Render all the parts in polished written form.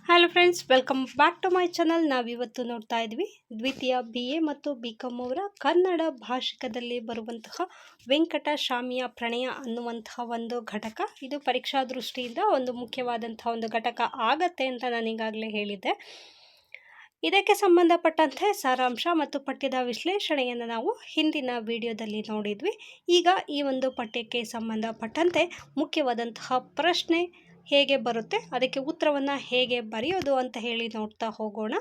Hello friends, welcome back to my channel. ನಾವಿವತ್ತು ನೋಡ್ತಾ ಇದ್ವಿ ದ್ವಿತೀಯ BA ಮತ್ತು BCom ಅವರ ಕನ್ನಡ ಭಾಷಿಕದಲ್ಲಿ ಬರುವಂತಹ ವೆಂಕಟಶಾಮಿಯ ಪ್ರಣಯ ಅನ್ನುವಂತಹ ಒಂದು ಘಟಕ. ಇದು ಪರೀಕ್ಷಾ ದೃಷ್ಟಿಯಿಂದ ಒಂದು ಮುಖ್ಯವಾದಂತಹ ಒಂದು ಘಟಕ ಆಗತ್ತೆ ಅಂತ ನಾನು ಈಗಾಗಲೇ ಹೇಳಿದ್ದೆ. ಇದಕ್ಕೆ ಸಂಬಂಧಪಟ್ಟಂತೆ ಸಾರಾಂಶ ಮತ್ತು ಪಠ್ಯದ ವಿಶ್ಲೇಷಣೆಯನ್ನು ನಾವು ಹಿಂದಿನ ವಿಡಿಯೋದಲ್ಲಿ ನೋಡಿದ್ವಿ. ಈಗ ಈ ಒಂದು ಪಠ್ಯಕ್ಕೆ ಸಂಬಂಧಪಟ್ಟಂತೆ ಮುಖ್ಯವಾದಂತಹ ಪ್ರಶ್ನೆ ಹೇಗೆ ಬರುತ್ತೆ, ಅದಕ್ಕೆ ಉತ್ತರವನ್ನು ಹೇಗೆ ಬರೆಯೋದು ಅಂತ ಹೇಳಿ ನೋಡ್ತಾ ಹೋಗೋಣ.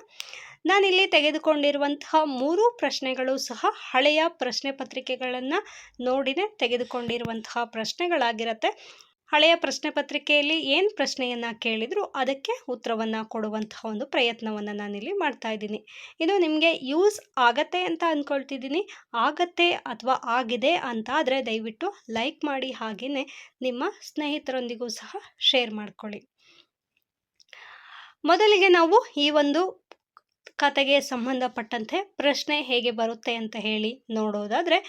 ನಾನಿಲ್ಲಿ ತೆಗೆದುಕೊಂಡಿರುವಂತಹ 3 ಪ್ರಶ್ನೆಗಳು ಸಹ ಹಳೆಯ ಪ್ರಶ್ನೆ ಪತ್ರಿಕೆಗಳನ್ನು ನೋಡಿನೇ ತೆಗೆದುಕೊಂಡಿರುವಂತಹ ಪ್ರಶ್ನೆಗಳಾಗಿರುತ್ತೆ. ಹಳೆಯ ಪ್ರಶ್ನೆ ಪತ್ರಿಕೆಯಲ್ಲಿ ಏನು ಪ್ರಶ್ನೆಯನ್ನು ಕೇಳಿದ್ರು ಅದಕ್ಕೆ ಉತ್ತರವನ್ನು ಕೊಡುವಂತಹ ಒಂದು ಪ್ರಯತ್ನವನ್ನು ನಾನಿಲ್ಲಿ ಮಾಡ್ತಾ ಇದ್ದೀನಿ. ಇದು ನಿಮಗೆ ಯೂಸ್ ಆಗತ್ತೆ ಅಂತ ಅಂದ್ಕೊಳ್ತಿದ್ದೀನಿ. ಆಗತ್ತೆ ಅಥವಾ ಆಗಿದೆ ಅಂತ ಆದರೆ ದಯವಿಟ್ಟು ಲೈಕ್ ಮಾಡಿ, ಹಾಗೆಯೇ ನಿಮ್ಮ ಸ್ನೇಹಿತರೊಂದಿಗೂ ಸಹ ಶೇರ್ ಮಾಡ್ಕೊಳ್ಳಿ. ಮೊದಲಿಗೆ ನಾವು ಈ ಒಂದು ಕತೆಗೆ ಸಂಬಂಧಪಟ್ಟಂತೆ ಪ್ರಶ್ನೆ ಹೇಗೆ ಬರುತ್ತೆ ಅಂತ ಹೇಳಿ ನೋಡೋದಾದರೆ,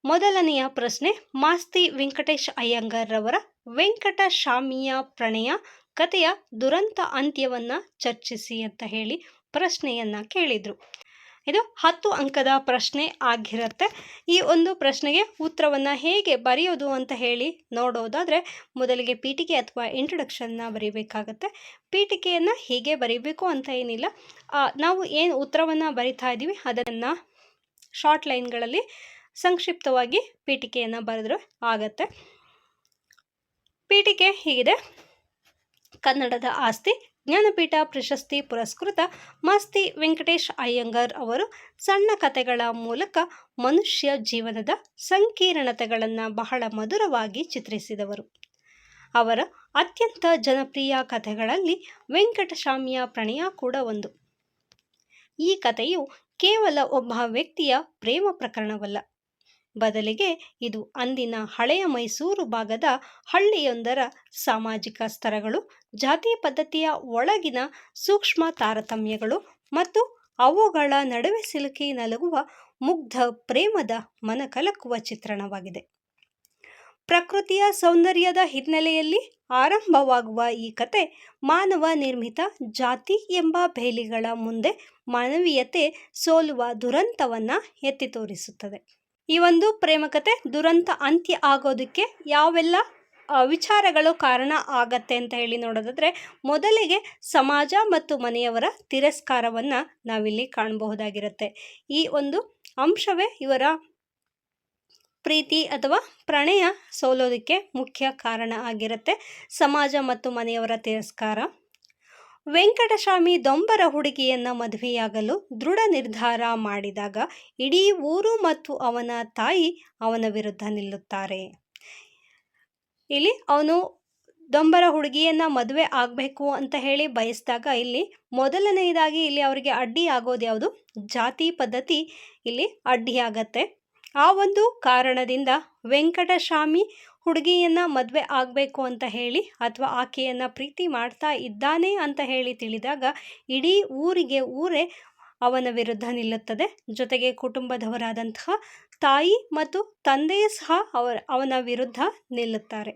ಮೊದಲನೆಯ ಪ್ರಶ್ನೆ, ಮಾಸ್ತಿ ವೆಂಕಟೇಶ್ ಅಯ್ಯಂಗಾರ್ ರವರ ವೆಂಕಟಶಾಮಿಯ ಪ್ರಣಯ ಕಥೆಯ ದುರಂತ ಅಂತ್ಯವನ್ನು ಚರ್ಚಿಸಿ ಅಂತ ಹೇಳಿ ಪ್ರಶ್ನೆಯನ್ನು ಕೇಳಿದರು. ಇದು 10 ಅಂಕದ ಪ್ರಶ್ನೆ ಆಗಿರುತ್ತೆ. ಈ ಒಂದು ಪ್ರಶ್ನೆಗೆ ಉತ್ತರವನ್ನು ಹೇಗೆ ಬರೆಯೋದು ಅಂತ ಹೇಳಿ ನೋಡೋದಾದರೆ, ಮೊದಲಿಗೆ ಪೀಠಿಕೆ ಅಥವಾ ಇಂಟ್ರೊಡಕ್ಷನ್ನ ಬರೀಬೇಕಾಗತ್ತೆ. ಪೀಠಿಕೆಯನ್ನು ಹೀಗೆ ಬರೀಬೇಕು ಅಂತ ಏನಿಲ್ಲ, ನಾವು ಏನು ಉತ್ತರವನ್ನು ಬರಿತಾ ಇದ್ದೀವಿ ಅದನ್ನು ಶಾರ್ಟ್ ಲೈನ್ಗಳಲ್ಲಿ ಸಂಕ್ಷಿಪ್ತವಾಗಿ ಪೀಠಿಕೆಯನ್ನು ಬರೆದ್ರೆ ಆಗತ್ತೆ. ಪೀಠಿಕೆ ಹೀಗಿದೆ: ಕನ್ನಡದ ಆಸ್ತಿ, ಜ್ಞಾನಪೀಠ ಪ್ರಶಸ್ತಿ ಪುರಸ್ಕೃತ ಮಾಸ್ತಿ ವೆಂಕಟೇಶ್ ಅಯ್ಯಂಗಾರ್ ಅವರು ಸಣ್ಣ ಕಥೆಗಳ ಮೂಲಕ ಮನುಷ್ಯ ಜೀವನದ ಸಂಕೀರ್ಣತೆಗಳನ್ನು ಬಹಳ ಮಧುರವಾಗಿ ಚಿತ್ರಿಸಿದವರು. ಅವರ ಅತ್ಯಂತ ಜನಪ್ರಿಯ ಕಥೆಗಳಲ್ಲಿ ವೆಂಕಟಶಾಮಿಯ ಪ್ರಣಯ ಕೂಡ ಒಂದು. ಈ ಕಥೆಯು ಕೇವಲ ಒಬ್ಬ ವ್ಯಕ್ತಿಯ ಪ್ರೇಮ ಪ್ರಕರಣವಲ್ಲ, ಬದಲಿಗೆ ಇದು ಅಂದಿನ ಹಳೆಯ ಮೈಸೂರು ಭಾಗದ ಹಳ್ಳಿಯೊಂದರ ಸಾಮಾಜಿಕ ಸ್ತರಗಳು, ಜಾತಿ ಪದ್ಧತಿಯ ಒಳಗಿನ ಸೂಕ್ಷ್ಮ ತಾರತಮ್ಯಗಳು ಮತ್ತು ಅವುಗಳ ನಡುವೆ ಸಿಲುಕಿ ನಲುಗುವ ಮುಗ್ಧ ಪ್ರೇಮದ ಮನಕಲಕುವ ಚಿತ್ರಣವಾಗಿದೆ. ಪ್ರಕೃತಿಯ ಸೌಂದರ್ಯದ ಹಿನ್ನೆಲೆಯಲ್ಲಿ ಆರಂಭವಾಗುವ ಈ ಕತೆ ಮಾನವ ನಿರ್ಮಿತ ಜಾತಿ ಎಂಬ ಬೇಲಿಗಳ ಮುಂದೆ ಮಾನವೀಯತೆ ಸೋಲುವ ದುರಂತವನ್ನು ಎತ್ತಿ ತೋರಿಸುತ್ತದೆ. ಈ ಒಂದು ಪ್ರೇಮಕತೆ ದುರಂತ ಅಂತ್ಯ ಆಗೋದಕ್ಕೆ ಯಾವೆಲ್ಲ ವಿಚಾರಗಳು ಕಾರಣ ಆಗತ್ತೆ ಅಂತ ಹೇಳಿ ನೋಡೋದಾದರೆ, ಮೊದಲಿಗೆ ಸಮಾಜ ಮತ್ತು ಮನೆಯವರ ತಿರಸ್ಕಾರವನ್ನು ನಾವಿಲ್ಲಿ ಕಾಣಬಹುದಾಗಿರುತ್ತೆ. ಈ ಒಂದು ಅಂಶವೇ ಇವರ ಪ್ರೀತಿ ಅಥವಾ ಪ್ರಣಯ ಸೋಲೋದಕ್ಕೆ ಮುಖ್ಯ ಕಾರಣ ಆಗಿರುತ್ತೆ. ಸಮಾಜ ಮತ್ತು ಮನೆಯವರ ತಿರಸ್ಕಾರ. ವೆಂಕಟಶಾಮಿ ದೊಂಬರ ಹುಡುಗಿಯನ್ನು ಮದುವೆಯಾಗಲು ದೃಢ ನಿರ್ಧಾರ ಮಾಡಿದಾಗ ಇಡೀ ಊರು ಮತ್ತು ಅವನ ತಾಯಿ ಅವನ ವಿರುದ್ಧ ನಿಲ್ಲುತ್ತಾರೆ. ಇಲ್ಲಿ ಅವನು ದೊಂಬರ ಹುಡುಗಿಯನ್ನು ಮದುವೆ ಆಗಬೇಕು ಅಂತ ಹೇಳಿ ಬಯಸಿದಾಗ ಇಲ್ಲಿ ಮೊದಲನೆಯದಾಗಿ ಇಲ್ಲಿ ಅವರಿಗೆ ಅಡ್ಡಿ ಆಗೋದು ಯಾವುದು? ಜಾತಿ ಪದ್ಧತಿ ಇಲ್ಲಿ ಅಡ್ಡಿಯಾಗತ್ತೆ. ಆ ಒಂದು ಕಾರಣದಿಂದ ವೆಂಕಟಶಾಮಿ ಹುಡುಗಿಯನ್ನು ಮದುವೆ ಆಗಬೇಕು ಅಂತ ಹೇಳಿ ಅಥವಾ ಆಕೆಯನ್ನು ಪ್ರೀತಿ ಮಾಡ್ತಾ ಇದ್ದಾನೆ ಅಂತ ಹೇಳಿ ತಿಳಿದಾಗ ಇಡೀ ಊರೇ ಅವನ ವಿರುದ್ಧ ನಿಲ್ಲುತ್ತದೆ. ಜೊತೆಗೆ ಕುಟುಂಬದವರಾದಂತಹ ತಾಯಿ ಮತ್ತು ತಂದೆ ಸಹ ಅವನ ವಿರುದ್ಧ ನಿಲ್ಲುತ್ತಾರೆ.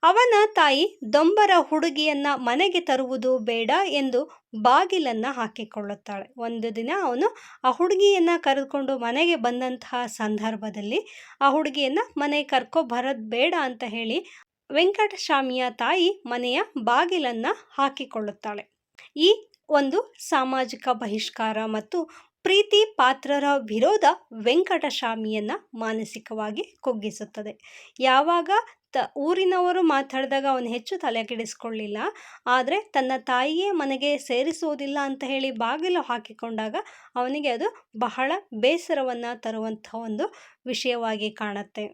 ಅವನ ತಾಯಿ ದೊಂಬರ ಹುಡುಗಿಯನ್ನು ಮನೆಗೆ ತರುವುದು ಬೇಡ ಎಂದು ಬಾಗಿಲನ್ನು ಹಾಕಿಕೊಳ್ಳುತ್ತಾಳೆ. ಒಂದು ದಿನ ಅವನು ಆ ಹುಡುಗಿಯನ್ನು ಕರೆದುಕೊಂಡು ಮನೆಗೆ ಬಂದಂತಹ ಸಂದರ್ಭದಲ್ಲಿ ಆ ಹುಡುಗಿಯನ್ನು ಮನೆಗೆ ಬರೋದು ಬೇಡ ಅಂತ ಹೇಳಿ ವೆಂಕಟಶಾಮಿಯ ತಾಯಿ ಮನೆಯ ಬಾಗಿಲನ್ನು ಹಾಕಿಕೊಳ್ಳುತ್ತಾಳೆ. ಈ ಒಂದು ಸಾಮಾಜಿಕ ಬಹಿಷ್ಕಾರ ಮತ್ತು ಪ್ರೀತಿ ಪಾತ್ರರ ವಿರೋಧ ವೆಂಕಟಶಾಮಿಯನ್ನು ಮಾನಸಿಕವಾಗಿ ಕುಗ್ಗಿಸುತ್ತದೆ. ಯಾವಾಗ ಊರಿನವರು ಮಾತಾಡಿದಾಗ ಅವನು ಹೆಚ್ಚು ತಲೆಕೆಡಿಸ್ಕೊಳ್ಳಿಲ್ಲ, ಆದರೆ ತನ್ನ ತಾಯಿಯೇ ಮನೆಗೆ ಸೇರಿಸುವುದಿಲ್ಲ ಅಂತ ಹೇಳಿ ಬಾಗಿಲು ಹಾಕಿಕೊಂಡಾಗ ಅವನಿಗೆ ಅದು ಬಹಳ ಬೇಸರವನ್ನು ತರುವಂಥ ಒಂದು ವಿಷಯವಾಗಿ ಕಾಣುತ್ತೆ.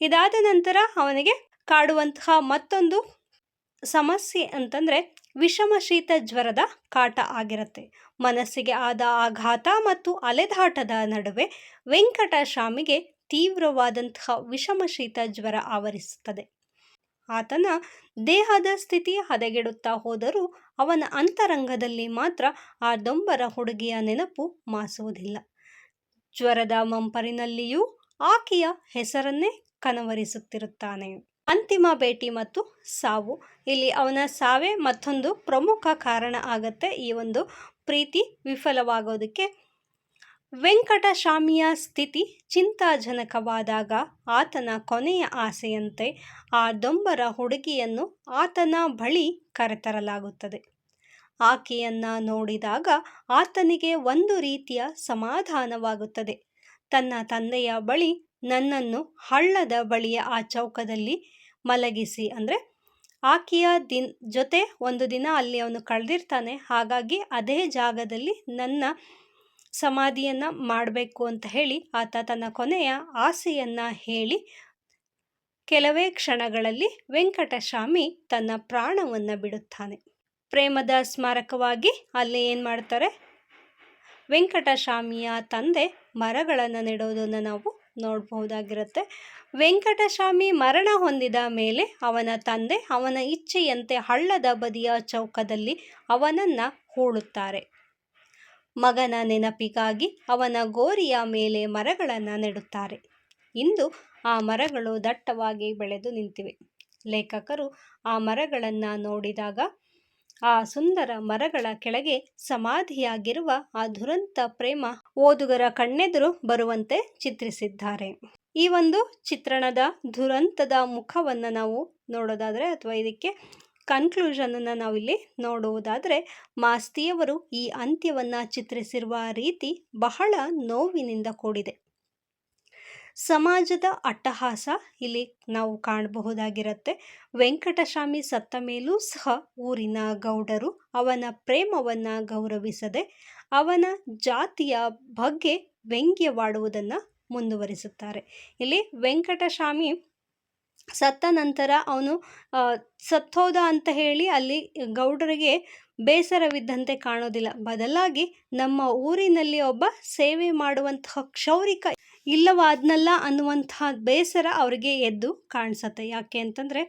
ಇದಾದ ನಂತರ ಅವನಿಗೆ ಕಾಡುವಂತಹ ಮತ್ತೊಂದು ಸಮಸ್ಯೆ ಅಂತಂದರೆ ವಿಷಮ ಶೀತ ಜ್ವರದ ಕಾಟ ಆಗಿರುತ್ತೆ. ಮನಸ್ಸಿಗೆ ಆದ ಆಘಾತ ಮತ್ತು ಅಲೆದಾಟದ ನಡುವೆ ವೆಂಕಟಶಾಮಿಗೆ ತೀವ್ರವಾದಂತಹ ವಿಷಮ ಶೀತ ಜ್ವರ ಆವರಿಸುತ್ತದೆ. ಆತನ ದೇಹದ ಸ್ಥಿತಿ ಹದಗೆಡುತ್ತಾ ಹೋದರೂ ಅವನ ಅಂತರಂಗದಲ್ಲಿ ಮಾತ್ರ ಆ ದೊಂಬರ ಹುಡುಗಿಯ ನೆನಪು ಮಾಸುವುದಿಲ್ಲ. ಜ್ವರದ ಮಂಪರಿನಲ್ಲಿಯೂ ಆಕೆಯ ಹೆಸರನ್ನೇ ಕನವರಿಸುತ್ತಿರುತ್ತಾನೆ. ಅಂತಿಮ ಭೇಟಿ ಮತ್ತು ಸಾವು. ಇಲ್ಲಿ ಅವನ ಸಾವೇ ಮತ್ತೊಂದು ಪ್ರಮುಖ ಕಾರಣ ಆಗತ್ತೆ ಈ ಒಂದು ಪ್ರೀತಿ ವಿಫಲವಾಗೋದಕ್ಕೆ. ವೆಂಕಟಸ್ವಾಮಿಯ ಸ್ಥಿತಿ ಚಿಂತಾಜನಕವಾದಾಗ ಆತನ ಕೊನೆಯ ಆಸೆಯಂತೆ ಆ ಡೊಂಬರ ಹುಡುಗಿಯನ್ನು ಆತನ ಬಳಿ ಕರೆತರಲಾಗುತ್ತದೆ. ಆಕೆಯನ್ನ ನೋಡಿದಾಗ ಆತನಿಗೆ ಒಂದು ರೀತಿಯ ಸಮಾಧಾನವಾಗುತ್ತದೆ. ತನ್ನ ತಂದೆಯ ಬಳಿ ನನ್ನನ್ನು ಹಳ್ಳದ ಬಳಿಯ ಆ ಚೌಕದಲ್ಲಿ ಮಲಗಿಸಿ, ಅಂದರೆ ಆಕೆಯ ಜೊತೆ ಒಂದು ದಿನ ಅಲ್ಲಿ ಅವನು ಕಳೆದಿರ್ತಾನೆ, ಹಾಗಾಗಿ ಅದೇ ಜಾಗದಲ್ಲಿ ನನ್ನ ಸಮಾಧಿಯನ್ನು ಮಾಡಬೇಕು ಅಂತ ಹೇಳಿ ಆತ ತನ್ನ ಕೊನೆಯ ಆಸೆಯನ್ನು ಹೇಳಿ ಕೆಲವೇ ಕ್ಷಣಗಳಲ್ಲಿ ವೆಂಕಟಸ್ವಾಮಿ ತನ್ನ ಪ್ರಾಣವನ್ನು ಬಿಡುತ್ತಾನೆ. ಪ್ರೇಮದ ಸ್ಮಾರಕವಾಗಿ ಅಲ್ಲಿ ಏನು ಮಾಡ್ತಾರೆ, ವೆಂಕಟಸ್ವಾಮಿಯ ತಂದೆ ಮರಗಳನ್ನು ನೆಡೋದನ್ನು ನಾವು ನೋಡಬಹುದಾಗಿರುತ್ತೆ. ವೆಂಕಟಸ್ವಾಮಿ ಮರಣ ಹೊಂದಿದ ಮೇಲೆ ಅವನ ತಂದೆ ಅವನ ಇಚ್ಛೆಯಂತೆ ಹಳ್ಳದ ಬದಿಯ ಚೌಕದಲ್ಲಿ ಅವನನ್ನು ಹೂಳುತ್ತಾರೆ. ಮಗನ ನೆನಪಿಗಾಗಿ ಅವನ ಗೋರಿಯ ಮೇಲೆ ಮರಗಳನ್ನು ನೆಡುತ್ತಾರೆ. ಇಂದು ಆ ಮರಗಳು ದಟ್ಟವಾಗಿ ಬೆಳೆದು ನಿಂತಿವೆ. ಲೇಖಕರು ಆ ಮರಗಳನ್ನು ನೋಡಿದಾಗ ಆ ಸುಂದರ ಮರಗಳ ಕೆಳಗೆ ಸಮಾಧಿಯಾಗಿರುವ ಆ ದುರಂತ ಪ್ರೇಮ ಓದುಗರ ಕಣ್ಣೆದುರು ಬರುವಂತೆ ಚಿತ್ರಿಸಿದ್ದಾರೆ. ಈ ಒಂದು ಚಿತ್ರಣದ ದುರಂತದ ಮುಖವನ್ನು ನಾವು ನೋಡೋದಾದರೆ, ಅಥವಾ ಇದಕ್ಕೆ ಕನ್ಕ್ಲೂಷನನ್ನು ನಾವಿಲ್ಲಿ ನೋಡುವುದಾದರೆ, ಮಾಸ್ತಿಯವರು ಈ ಅಂತ್ಯವನ್ನು ಚಿತ್ರಿಸಿರುವ ರೀತಿ ಬಹಳ ನೋವಿನಿಂದ ಕೂಡಿದೆ. ಸಮಾಜದ ಅಟ್ಟಹಾಸ ಇಲ್ಲಿ ನಾವು ಕಾಣಬಹುದಾಗಿರುತ್ತೆ. ವೆಂಕಟಸ್ವಾಮಿ ಸತ್ತ ಮೇಲೂ ಸಹ ಊರಿನ ಗೌಡರು ಅವನ ಪ್ರೇಮವನ್ನು ಗೌರವಿಸದೆ ಅವನ ಜಾತಿಯ ಬಗ್ಗೆ ವ್ಯಂಗ್ಯವಾಡುವುದನ್ನು ಮುಂದುವರಿಸುತ್ತಾರೆ. ಇಲ್ಲಿ ವೆಂಕಟಸ್ವಾಮಿ ಸತ್ತ ನಂತರ ಅವನು ಸತ್ತೋದ ಅಂತ ಹೇಳಿ ಅಲ್ಲಿ ಗೌಡರಿಗೆ ಬೇಸರವಿದ್ದಂತೆ ಕಾಣೋದಿಲ್ಲ. ಬದಲಾಗಿ ನಮ್ಮ ಊರಿನಲ್ಲಿ ಒಬ್ಬ ಸೇವೆ ಮಾಡುವಂತಹ ಕ್ಷೌರಿಕ ಇಲ್ಲವಾದ್ನಲ್ಲ ಅನ್ನುವಂತಹ ಬೇಸರ ಅವರಿಗೆ ಎದ್ದು ಕಾಣಿಸತ್ತೆ. ಯಾಕೆ ಅಂತಂದರೆ,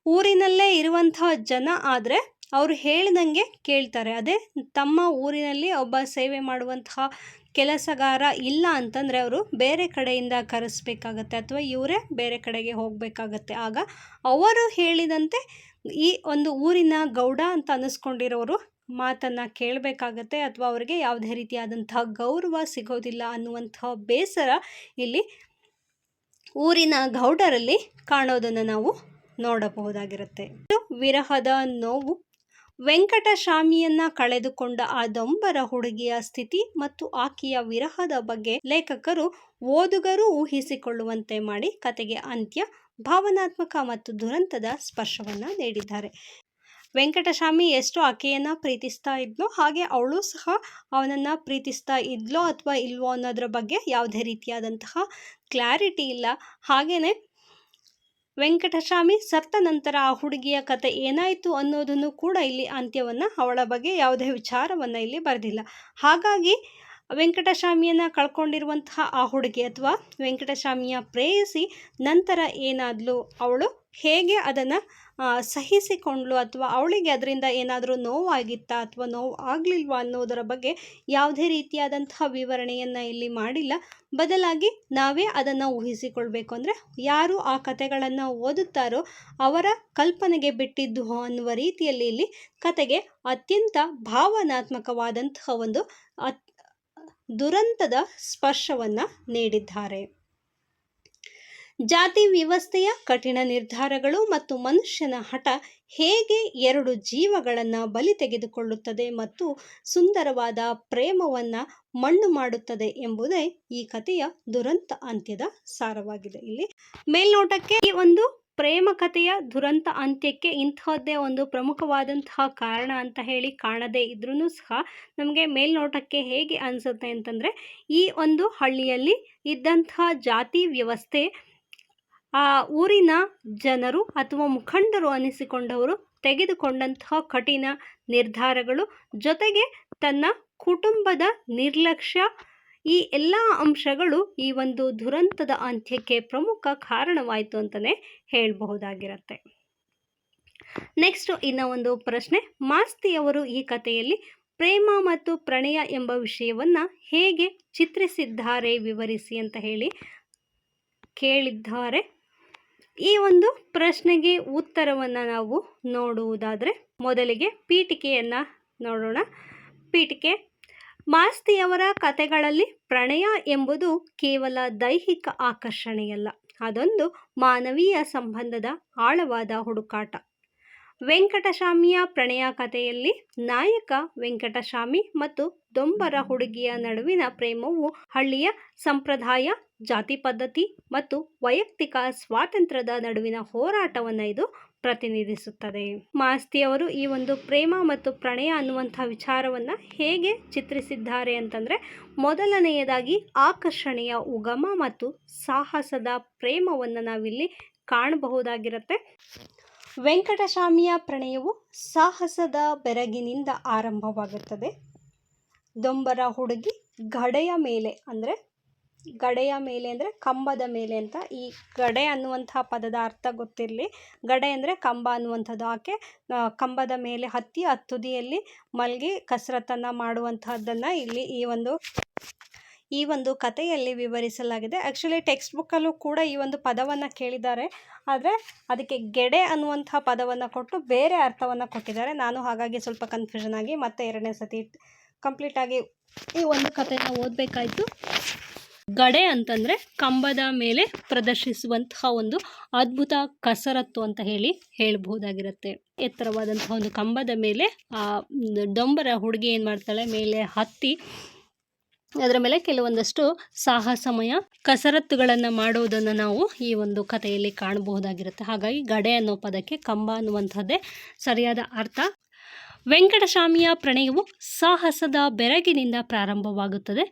ಊರಿನಲ್ಲೇ ಇರುವಂತಹ ಜನ ಆದರೆ ಅವರು ಹೇಳ್ದಂಗೆ ಕೇಳ್ತಾರೆ. ಅದೇ ತಮ್ಮ ಊರಿನಲ್ಲಿ ಒಬ್ಬ ಸೇವೆ ಮಾಡುವಂತಹ ಕೆಲಸಗಾರ ಇಲ್ಲ ಅಂತಂದರೆ ಅವರು ಬೇರೆ ಕಡೆಯಿಂದ ಕರೆಸ್ಬೇಕಾಗತ್ತೆ, ಅಥವಾ ಇವರೇ ಬೇರೆ ಕಡೆಗೆ ಹೋಗಬೇಕಾಗತ್ತೆ. ಆಗ ಅವರು ಹೇಳಿದಂತೆ ಈ ಒಂದು ಊರಿನ ಗೌಡ ಅಂತ ಅನ್ನಿಸ್ಕೊಂಡಿರೋರು ಮಾತನ್ನು ಕೇಳಬೇಕಾಗತ್ತೆ, ಅಥವಾ ಅವರಿಗೆ ಯಾವುದೇ ರೀತಿಯಾದಂತಹ ಗೌರವ ಸಿಗೋದಿಲ್ಲ ಅನ್ನುವಂತಹ ಬೇಸರ ಇಲ್ಲಿ ಊರಿನ ಗೌಡರಲ್ಲಿ ಕಾಣೋದನ್ನು ನಾವು ನೋಡಬಹುದಾಗಿರುತ್ತೆ. ವಿರಹದ ನೋವು. ವೆಂಕಟಸ್ವಾಮಿಯನ್ನ ಕಳೆದುಕೊಂಡ ಆ ಡೊಂಬರ ಹುಡುಗಿಯ ಸ್ಥಿತಿ ಮತ್ತು ಆಕೆಯ ವಿರಹದ ಬಗ್ಗೆ ಲೇಖಕರು ಓದುಗರು ಊಹಿಸಿಕೊಳ್ಳುವಂತೆ ಮಾಡಿ ಕತೆಗೆ ಅಂತ್ಯ, ಭಾವನಾತ್ಮಕ ಮತ್ತು ದುರಂತದ ಸ್ಪರ್ಶವನ್ನು ನೀಡಿದ್ದಾರೆ. ವೆಂಕಟಸ್ವಾಮಿ ಎಷ್ಟು ಆಕೆಯನ್ನು ಪ್ರೀತಿಸ್ತಾ ಇದ್ನೋ ಹಾಗೆ ಅವಳು ಸಹ ಅವನನ್ನು ಪ್ರೀತಿಸ್ತಾ ಇದ್ಲೋ ಅಥವಾ ಇಲ್ವೋ ಅನ್ನೋದ್ರ ಬಗ್ಗೆ ಯಾವುದೇ ರೀತಿಯಾದಂತಹ ಕ್ಲಾರಿಟಿ ಇಲ್ಲ. ಹಾಗೆಯೇ ವೆಂಕಟಸ್ವಾಮಿ ಸತ್ತ ನಂತರ ಆ ಹುಡುಗಿಯ ಕತೆ ಏನಾಯಿತು ಅನ್ನೋದನ್ನು ಕೂಡ ಇಲ್ಲಿ ಅಂತ್ಯವನ್ನು, ಅವಳ ಬಗ್ಗೆ ಯಾವುದೇ ವಿಚಾರವನ್ನು ಇಲ್ಲಿ ಬರೆದಿಲ್ಲ. ಹಾಗಾಗಿ ವೆಂಕಟಸ್ವಾಮಿಯನ್ನು ಕಳ್ಕೊಂಡಿರುವಂತಹ ಆ ಹುಡುಗಿ ಅಥವಾ ವೆಂಕಟಸ್ವಾಮಿಯ ಪ್ರೇಯಸಿ ನಂತರ ಏನಾದ್ಲು, ಅವಳು ಹೇಗೆ ಅದನ್ನು ಸಹಿಸಿಕೊಂಡ್ಲು, ಅಥವಾ ಅವಳಿಗೆ ಅದರಿಂದ ಏನಾದರೂ ನೋವಾಗಿತ್ತಾ ಅಥವಾ ನೋವು ಆಗಲಿಲ್ವಾ ಅನ್ನೋದರ ಬಗ್ಗೆ ಯಾವುದೇ ರೀತಿಯಾದಂತಹ ವಿವರಣೆಯನ್ನು ಇಲ್ಲಿ ಮಾಡಿಲ್ಲ. ಬದಲಾಗಿ ನಾವೇ ಅದನ್ನು ಊಹಿಸಿಕೊಳ್ಬೇಕು. ಅಂದರೆ ಯಾರು ಆ ಕತೆಗಳನ್ನು ಓದುತ್ತಾರೋ ಅವರ ಕಲ್ಪನೆಗೆ ಬಿಟ್ಟಿದ್ದು ಅನ್ನುವ ರೀತಿಯಲ್ಲಿ ಇಲ್ಲಿ ಕತೆಗೆ ಅತ್ಯಂತ ಭಾವನಾತ್ಮಕವಾದಂತಹ ಒಂದು ದುರಂತದ ಸ್ಪರ್ಶವನ್ನು ನೀಡಿದ್ದಾರೆ. ಜಾತಿ ವ್ಯವಸ್ಥೆಯ ಕಠಿಣ ನಿರ್ಧಾರಗಳು ಮತ್ತು ಮನುಷ್ಯನ ಹಠ ಹೇಗೆ ಎರಡು ಜೀವಗಳನ್ನು ಬಲಿ ತೆಗೆದುಕೊಳ್ಳುತ್ತದೆ ಮತ್ತು ಸುಂದರವಾದ ಪ್ರೇಮವನ್ನು ಮಣ್ಣು ಮಾಡುತ್ತದೆ ಎಂಬುದೇ ಈ ಕಥೆಯ ದುರಂತ ಅಂತ್ಯದ ಸಾರವಾಗಿದೆ. ಇಲ್ಲಿ ಮೇಲ್ನೋಟಕ್ಕೆ ಈ ಒಂದು ಪ್ರೇಮ ಕಥೆಯ ದುರಂತ ಅಂತ್ಯಕ್ಕೆ ಇಂತಹದ್ದೇ ಒಂದು ಪ್ರಮುಖವಾದಂತಹ ಕಾರಣ ಅಂತ ಹೇಳಿ ಕಾಣದೇ ಇದ್ರೂ ಸಹ ನಮಗೆ ಮೇಲ್ನೋಟಕ್ಕೆ ಹೇಗೆ ಅನಿಸುತ್ತೆ ಅಂತಂದರೆ, ಈ ಒಂದು ಹಳ್ಳಿಯಲ್ಲಿ ಇದ್ದಂತಹ ಜಾತಿ ವ್ಯವಸ್ಥೆ ಆ ಊರಿನ ಜನರು ಅಥವಾ ಮುಖಂಡರು ಅನಿಸಿಕೊಂಡವರು ತೆಗೆದುಕೊಂಡಂತಹ ಕಠಿಣ ನಿರ್ಧಾರಗಳು, ಜೊತೆಗೆ ತನ್ನ ಕುಟುಂಬದ ನಿರ್ಲಕ್ಷ್ಯ, ಈ ಎಲ್ಲ ಅಂಶಗಳು ಈ ಒಂದು ದುರಂತದ ಅಂತ್ಯಕ್ಕೆ ಪ್ರಮುಖ ಕಾರಣವಾಯಿತು ಅಂತಲೇ ಹೇಳಬಹುದಾಗಿರುತ್ತೆ. ನೆಕ್ಸ್ಟ್ ಇನ್ನು ಒಂದು ಪ್ರಶ್ನೆ, ಮಾಸ್ತಿಯವರು ಈ ಕಥೆಯಲ್ಲಿ ಪ್ರೇಮ ಮತ್ತು ಪ್ರಣಯ ಎಂಬ ವಿಷಯವನ್ನು ಹೇಗೆ ಚಿತ್ರಿಸಿದ್ದಾರೆ ವಿವರಿಸಿ ಅಂತ ಹೇಳಿ ಕೇಳಿದ್ದಾರೆ. ಈ ಒಂದು ಪ್ರಶ್ನೆಗೆ ಉತ್ತರವನ್ನು ನಾವು ನೋಡುವುದಾದರೆ ಮೊದಲಿಗೆ ಪೀಠಿಕೆಯನ್ನು ನೋಡೋಣ. ಪೀಠಿಕೆ: ಮಾಸ್ತಿಯವರ ಕಥೆಗಳಲ್ಲಿ ಪ್ರಣಯ ಎಂಬುದು ಕೇವಲ ದೈಹಿಕ ಆಕರ್ಷಣೆಯಲ್ಲ, ಅದೊಂದು ಮಾನವೀಯ ಸಂಬಂಧದ ಆಳವಾದ ಹುಡುಕಾಟ. ವೆಂಕಟಸ್ವಾಮಿಯ ಪ್ರಣಯ ಕಥೆಯಲ್ಲಿ ನಾಯಕ ವೆಂಕಟಸ್ವಾಮಿ ಮತ್ತು ದೊಂಬರ ಹುಡುಗಿಯ ನಡುವಿನ ಪ್ರೇಮವು ಹಳ್ಳಿಯ ಸಂಪ್ರದಾಯ, ಜಾತಿ ಪದ್ಧತಿ ಮತ್ತು ವೈಯಕ್ತಿಕ ಸ್ವಾತಂತ್ರ್ಯದ ನಡುವಿನ ಹೋರಾಟವನ್ನು ಇದು ಪ್ರತಿನಿಧಿಸುತ್ತದೆ. ಮಾಸ್ತಿಯವರು ಈ ಒಂದು ಪ್ರೇಮ ಮತ್ತು ಪ್ರಣಯ ಅನ್ನುವಂಥ ವಿಚಾರವನ್ನು ಹೇಗೆ ಚಿತ್ರಿಸಿದ್ದಾರೆ ಅಂತಂದರೆ, ಮೊದಲನೆಯದಾಗಿ ಆಕರ್ಷಣೆಯ ಉಗಮ ಮತ್ತು ಸಾಹಸದ ಪ್ರೇಮವನ್ನು ನಾವಿಲ್ಲಿ ಕಾಣಬಹುದಾಗಿರುತ್ತೆ. ವೆಂಕಟಸ್ವಾಮಿಯ ಪ್ರಣಯವು ಸಾಹಸದ ಬೆರಗಿನಿಂದ ಆರಂಭವಾಗುತ್ತದೆ. ದೊಂಬರ ಹುಡುಗಿ ಗಡೆಯ ಮೇಲೆ ಅಂದರೆ ಕಂಬದ ಮೇಲೆ ಅಂತ. ಈ ಗಡೆ ಅನ್ನುವಂಥ ಪದದ ಅರ್ಥ ಗೊತ್ತಿರಲಿ. ಗಡೆ ಅಂದರೆ ಕಂಬ ಅನ್ನುವಂಥದ್ದು. ಆಕೆ ಕಂಬದ ಮೇಲೆ ಹತ್ತಿ ತುದಿಯಲ್ಲಿ ಮಲಗಿ ಕಸರತ್ತನ್ನು ಮಾಡುವಂತಹದ್ದನ್ನು ಇಲ್ಲಿ ಈ ಒಂದು ಕಥೆಯಲ್ಲಿ ವಿವರಿಸಲಾಗಿದೆ. ಆ್ಯಕ್ಚುಲಿ ಟೆಕ್ಸ್ಟ್ ಬುಕ್ಕಲ್ಲೂ ಕೂಡ ಈ ಒಂದು ಪದವನ್ನು ಕೇಳಿದ್ದಾರೆ, ಆದರೆ ಅದಕ್ಕೆ ಗೆಡೆ ಅನ್ನುವಂಥ ಪದವನ್ನು ಕೊಟ್ಟು ಬೇರೆ ಅರ್ಥವನ್ನು ಕೊಟ್ಟಿದ್ದಾರೆ. ನಾನು ಹಾಗಾಗಿ ಸ್ವಲ್ಪ ಕನ್ಫ್ಯೂಷನ್ ಆಗಿ ಮತ್ತೆ ಎರಡನೇ ಸತಿ ಕಂಪ್ಲೀಟಾಗಿ ಈ ಒಂದು ಕಥೆಯನ್ನು ಓದಬೇಕಾಯಿತು. ಗಡೆ ಅಂತಂದರೆ ಕಂಬದ ಮೇಲೆ ಪ್ರದರ್ಶಿಸುವಂತಹ ಒಂದು ಅದ್ಭುತ ಕಸರತ್ತು ಅಂತ ಹೇಳ್ಬಹುದಾಗಿರುತ್ತೆ. ಎತ್ತರವಾದಂತಹ ಒಂದು ಕಂಬದ ಮೇಲೆ ಆ ದೊಂಬರ ಹುಡುಗಿ ಏನು ಮಾಡ್ತಾಳೆ, ಮೇಲೆ ಹತ್ತಿ ಅದರ ಮೇಲೆ ಕೆಲವೊಂದಷ್ಟು ಸಾಹಸಮಯ ಕಸರತ್ತುಗಳನ್ನು ಮಾಡೋದನ್ನು ನಾವು ಈ ಒಂದು ಕಥೆಯಲ್ಲಿ ಕಾಣಬಹುದಾಗಿರುತ್ತೆ. ಹಾಗಾಗಿ ಗಡೆ ಅನ್ನೋ ಪದಕ್ಕೆ ಕಂಬ ಅನ್ನುವಂಥದ್ದೇ ಸರಿಯಾದ ಅರ್ಥ. ವೆಂಕಟಸ್ವಾಮಿಯ ಪ್ರಣಯವು ಸಾಹಸದ ಬೆರಗಿನಿಂದ ಪ್ರಾರಂಭವಾಗುತ್ತದೆ.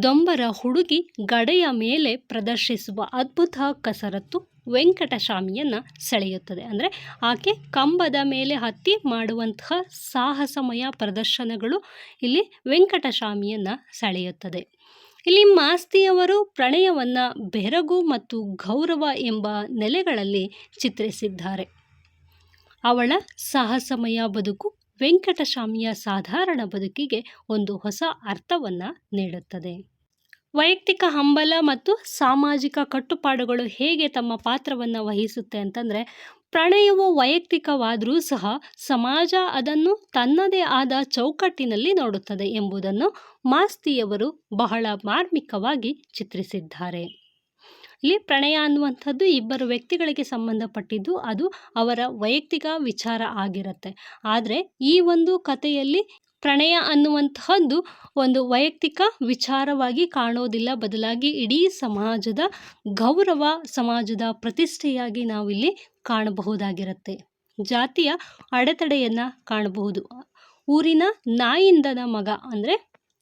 ದೊಂಬರ ಹುಡುಗಿ ಗಡೆಯ ಮೇಲೆ ಪ್ರದರ್ಶಿಸುವ ಅದ್ಭುತ ಕಸರತ್ತು ವೆಂಕಟಸ್ವಾಮಿಯನ್ನು ಸೆಳೆಯುತ್ತದೆ. ಅಂದರೆ ಆಕೆ ಕಂಬದ ಮೇಲೆ ಹತ್ತಿ ಮಾಡುವಂತಹ ಸಾಹಸಮಯ ಪ್ರದರ್ಶನಗಳು ಇಲ್ಲಿ ವೆಂಕಟಸ್ವಾಮಿಯನ್ನು ಸೆಳೆಯುತ್ತದೆ. ಇಲ್ಲಿ ಮಾಸ್ತಿಯವರು ಪ್ರಣಯವನ್ನು ಬೆರಗು ಮತ್ತು ಗೌರವ ಎಂಬ ನೆಲೆಗಳಲ್ಲಿ ಚಿತ್ರಿಸಿದ್ದಾರೆ. ಅವಳ ಸಾಹಸಮಯ ಬದುಕು ವೆಂಕಟಸ್ವಾಮಿಯ ಸಾಧಾರಣ ಬದುಕಿಗೆ ಒಂದು ಹೊಸ ಅರ್ಥವನ್ನು ನೀಡುತ್ತದೆ. ವೈಯಕ್ತಿಕ ಹಂಬಲ ಮತ್ತು ಸಾಮಾಜಿಕ ಕಟ್ಟುಪಾಡುಗಳು ಹೇಗೆ ತಮ್ಮ ಪಾತ್ರವನ್ನು ವಹಿಸುತ್ತೆ ಅಂತಂದರೆ, ಪ್ರಣಯವು ವೈಯಕ್ತಿಕವಾದರೂ ಸಹ ಸಮಾಜ ಅದನ್ನು ತನ್ನದೇ ಆದ ಚೌಕಟ್ಟಿನಲ್ಲಿ ನೋಡುತ್ತದೆ ಎಂಬುದನ್ನು ಮಾಸ್ತಿಯವರು ಬಹಳ ಮಾರ್ಮಿಕವಾಗಿ ಚಿತ್ರಿಸಿದ್ದಾರೆ. ಇಲ್ಲಿ ಪ್ರಣಯ ಅನ್ನುವಂಥದ್ದು ಇಬ್ಬರು ವ್ಯಕ್ತಿಗಳಿಗೆ ಸಂಬಂಧಪಟ್ಟಿದ್ದು, ಅದು ಅವರ ವೈಯಕ್ತಿಕ ವಿಚಾರ ಆಗಿರುತ್ತೆ. ಆದರೆ ಈ ಒಂದು ಕಥೆಯಲ್ಲಿ ಪ್ರಣಯ ಅನ್ನುವಂತಹದ್ದು ಒಂದು ವೈಯಕ್ತಿಕ ವಿಚಾರವಾಗಿ ಕಾಣೋದಿಲ್ಲ, ಬದಲಾಗಿ ಇಡೀ ಸಮಾಜದ ಗೌರವ, ಸಮಾಜದ ಪ್ರತಿಷ್ಠೆಯಾಗಿ ನಾವಿಲ್ಲಿ ಕಾಣಬಹುದಾಗಿರುತ್ತೆ. ಜಾತಿಯ ಅಡೆತಡೆಯನ್ನು ಕಾಣಬಹುದು. ಊರಿನ ನಾಯಿಂದನ ಮಗ ಅಂದರೆ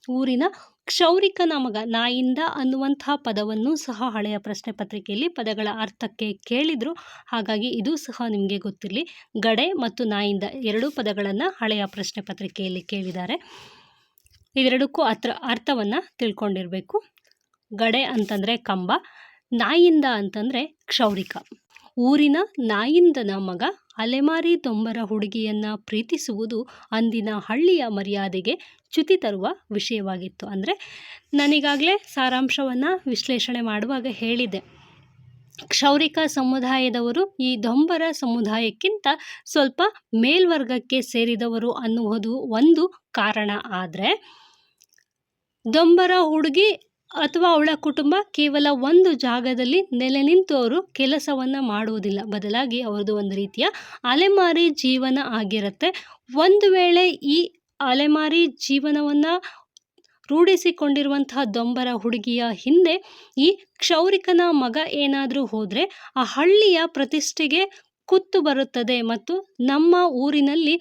ಊರಿನ ಕ್ಷೌರಿಕನ ಮಗ. ನಾಯಿಂದ ಅನ್ನುವಂಥ ಪದವನ್ನು ಸಹ ಹಳೆಯ ಪ್ರಶ್ನೆ ಪತ್ರಿಕೆಯಲ್ಲಿ ಪದಗಳ ಅರ್ಥಕ್ಕೆ ಕೇಳಿದರು. ಹಾಗಾಗಿ ಇದು ಸಹ ನಿಮಗೆ ಗೊತ್ತಿರಲಿ. ಗಡೆ ಮತ್ತು ನಾಯಿಂದ ಎರಡೂ ಪದಗಳನ್ನು ಹಳೆಯ ಪ್ರಶ್ನೆ ಪತ್ರಿಕೆಯಲ್ಲಿ ಕೇಳಿದ್ದಾರೆ. ಇವೆರಡಕ್ಕೂ ಅರ್ಥವನ್ನು ತಿಳ್ಕೊಂಡಿರಬೇಕು. ಗಡೆ ಅಂತಂದರೆ ಕಂಬ, ನಾಯಿಂದ ಅಂತಂದರೆ ಕ್ಷೌರಿಕ. ಊರಿನ ನಾಯಿಂದನ ಮಗ ಅಲೆಮಾರಿ ದೊಂಬರ ಹುಡುಗಿಯನ್ನು ಪ್ರೀತಿಸುವುದು ಅಂದಿನ ಹಳ್ಳಿಯ ಮರ್ಯಾದೆಗೆ ಚ್ಯುತಿ ತರುವ ವಿಷಯವಾಗಿತ್ತು. ಅಂದರೆ ನಾನೀಗಾಗಲೇ ಸಾರಾಂಶವನ್ನು ವಿಶ್ಲೇಷಣೆ ಮಾಡುವಾಗ ಹೇಳಿದೆ, ಕ್ಷೌರಿಕ ಸಮುದಾಯದವರು ಈ ದೊಂಬರ ಸಮುದಾಯಕ್ಕಿಂತ ಸ್ವಲ್ಪ ಮೇಲ್ವರ್ಗಕ್ಕೆ ಸೇರಿದವರು ಅನ್ನುವುದು ಒಂದು ಕಾರಣ. ಆದರೆ ದೊಂಬರ ಹುಡುಗಿ ಅಥವಾ ಅವಳ ಕುಟುಂಬ ಕೇವಲ ಒಂದು ಜಾಗದಲ್ಲಿ ನೆಲೆ ನಿಂತು ಅವರು ಕೆಲಸವನ್ನು ಮಾಡುವುದಿಲ್ಲ, ಬದಲಾಗಿ ಅವ್ರದ್ದು ಒಂದು ರೀತಿಯ ಅಲೆಮಾರಿ ಜೀವನ ಆಗಿರುತ್ತೆ. ಒಂದು ವೇಳೆ ಈ ಅಲೆಮಾರಿ ಜೀವನವನ್ನು ರೂಢಿಸಿಕೊಂಡಿರುವಂತಹ ದೊಂಬರ ಹುಡುಗಿಯ ಹಿಂದೆ ಈ ಕ್ಷೌರಿಕನ ಮಗ ಏನಾದರೂ ಹೋದರೆ ಆ ಹಳ್ಳಿಯ ಪ್ರತಿಷ್ಠೆಗೆ ಕುತ್ತು ಬರುತ್ತದೆ ಮತ್ತು ನಮ್ಮ ಊರಿನಲ್ಲಿ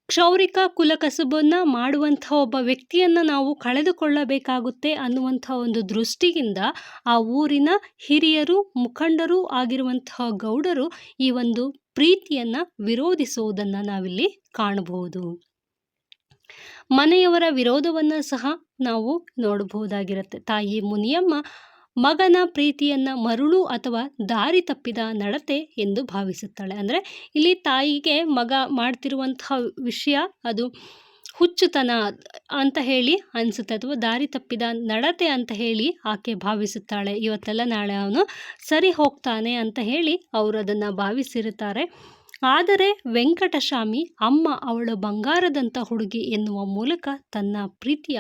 ಕ್ಷೌರಿಕ ಕುಲಕಸುಬನ್ನು ಮಾಡುವಂಥ ಒಬ್ಬ ವ್ಯಕ್ತಿಯನ್ನು ನಾವು ಕಳೆದುಕೊಳ್ಳಬೇಕಾಗುತ್ತೆ ಅನ್ನುವಂಥ ಒಂದು ದೃಷ್ಟಿಯಿಂದ ಆ ಊರಿನ ಹಿರಿಯರು, ಮುಖಂಡರು ಆಗಿರುವಂತಹ ಗೌಡರು ಈ ಒಂದು ಪ್ರೀತಿಯನ್ನು ವಿರೋಧಿಸುವುದನ್ನು ನಾವಿಲ್ಲಿ ಕಾಣಬಹುದು. ಮನೆಯವರ ವಿರೋಧವನ್ನು ಸಹ ನಾವು ನೋಡಬಹುದಾಗಿರುತ್ತೆ. ತಾಯಿ ಮುನಿಯಮ್ಮ ಮಗನ ಪ್ರೀತಿಯನ್ನು ಮರುಳು ಅಥವಾ ದಾರಿ ತಪ್ಪಿದ ನಡತೆ ಎಂದು ಭಾವಿಸುತ್ತಾಳೆ. ಅಂದರೆ ಇಲ್ಲಿ ತಾಯಿಗೆ ಮಗ ಮಾಡ್ತಿರುವಂತಹ ವಿಷಯ ಅದು ಹುಚ್ಚುತನ ಅಂತ ಹೇಳಿ ಅನಿಸುತ್ತೆ, ಅಥವಾ ದಾರಿ ತಪ್ಪಿದ ನಡತೆ ಅಂತ ಹೇಳಿ ಆಕೆ ಭಾವಿಸುತ್ತಾಳೆ. ಇವತ್ತೆಲ್ಲ ನಾಳೆ ಅವನು ಸರಿ ಹೋಗ್ತಾನೆ ಅಂತ ಹೇಳಿ ಅವರು ಅದನ್ನು ಭಾವಿಸಿರುತ್ತಾರೆ. ಆದರೆ ವೆಂಕಟಸ್ವಾಮಿ ಅಮ್ಮ ಅವಳು ಬಂಗಾರದಂಥ ಹುಡುಗಿ ಎನ್ನುವ ಮೂಲಕ ತನ್ನ ಪ್ರೀತಿಯ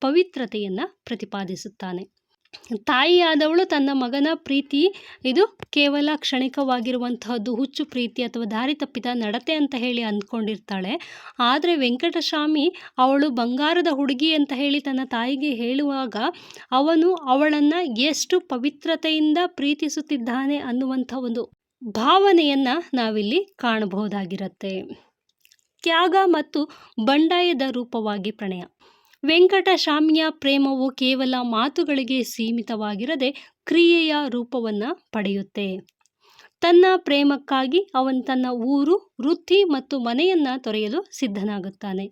ಪವಿತ್ರತೆಯನ್ನು ಪ್ರತಿಪಾದಿಸುತ್ತಾನೆ. ತಾಯಿಯಾದವಳು ತನ್ನ ಮಗನ ಪ್ರೀತಿ ಇದು ಕೇವಲ ಕ್ಷಣಿಕವಾಗಿರುವಂತಹದ್ದು, ಹುಚ್ಚು ಪ್ರೀತಿ ಅಥವಾ ದಾರಿ ತಪ್ಪಿದ ನಡತೆ ಅಂತ ಹೇಳಿ ಅಂದ್ಕೊಂಡಿರ್ತಾಳೆ. ಆದರೆ ವೆಂಕಟಸ್ವಾಮಿ ಅವಳು ಬಂಗಾರದ ಹುಡುಗಿ ಅಂತ ಹೇಳಿ ತನ್ನ ತಾಯಿಗೆ ಹೇಳುವಾಗ ಅವನು ಅವಳನ್ನು ಎಷ್ಟು ಪವಿತ್ರತೆಯಿಂದ ಪ್ರೀತಿಸುತ್ತಿದ್ದಾನೆ ಅನ್ನುವಂಥ ಒಂದು ಭಾವನೆಯನ್ನು ನಾವಿಲ್ಲಿ ಕಾಣಬಹುದಾಗಿರುತ್ತೆ. ತ್ಯಾಗ ಮತ್ತು ಬಂಡಾಯದ ರೂಪವಾಗಿ ಪ್ರಣಯ. ವೆಂಕಟಸ್ವಾಮಿಯ ಪ್ರೇಮವು ಕೇವಲ ಮಾತುಗಳಿಗೆ ಸೀಮಿತವಾಗಿರದೆ ಕ್ರಿಯೆಯ ರೂಪವನ್ನು ಪಡೆಯುತ್ತೆ. ತನ್ನ ಪ್ರೇಮಕ್ಕಾಗಿ ಅವನು ತನ್ನ ಊರು, ವೃತ್ತಿ ಮತ್ತು ಮನೆಯನ್ನು ತೊರೆಯಲು ಸಿದ್ಧನಾಗುತ್ತಾನೆ.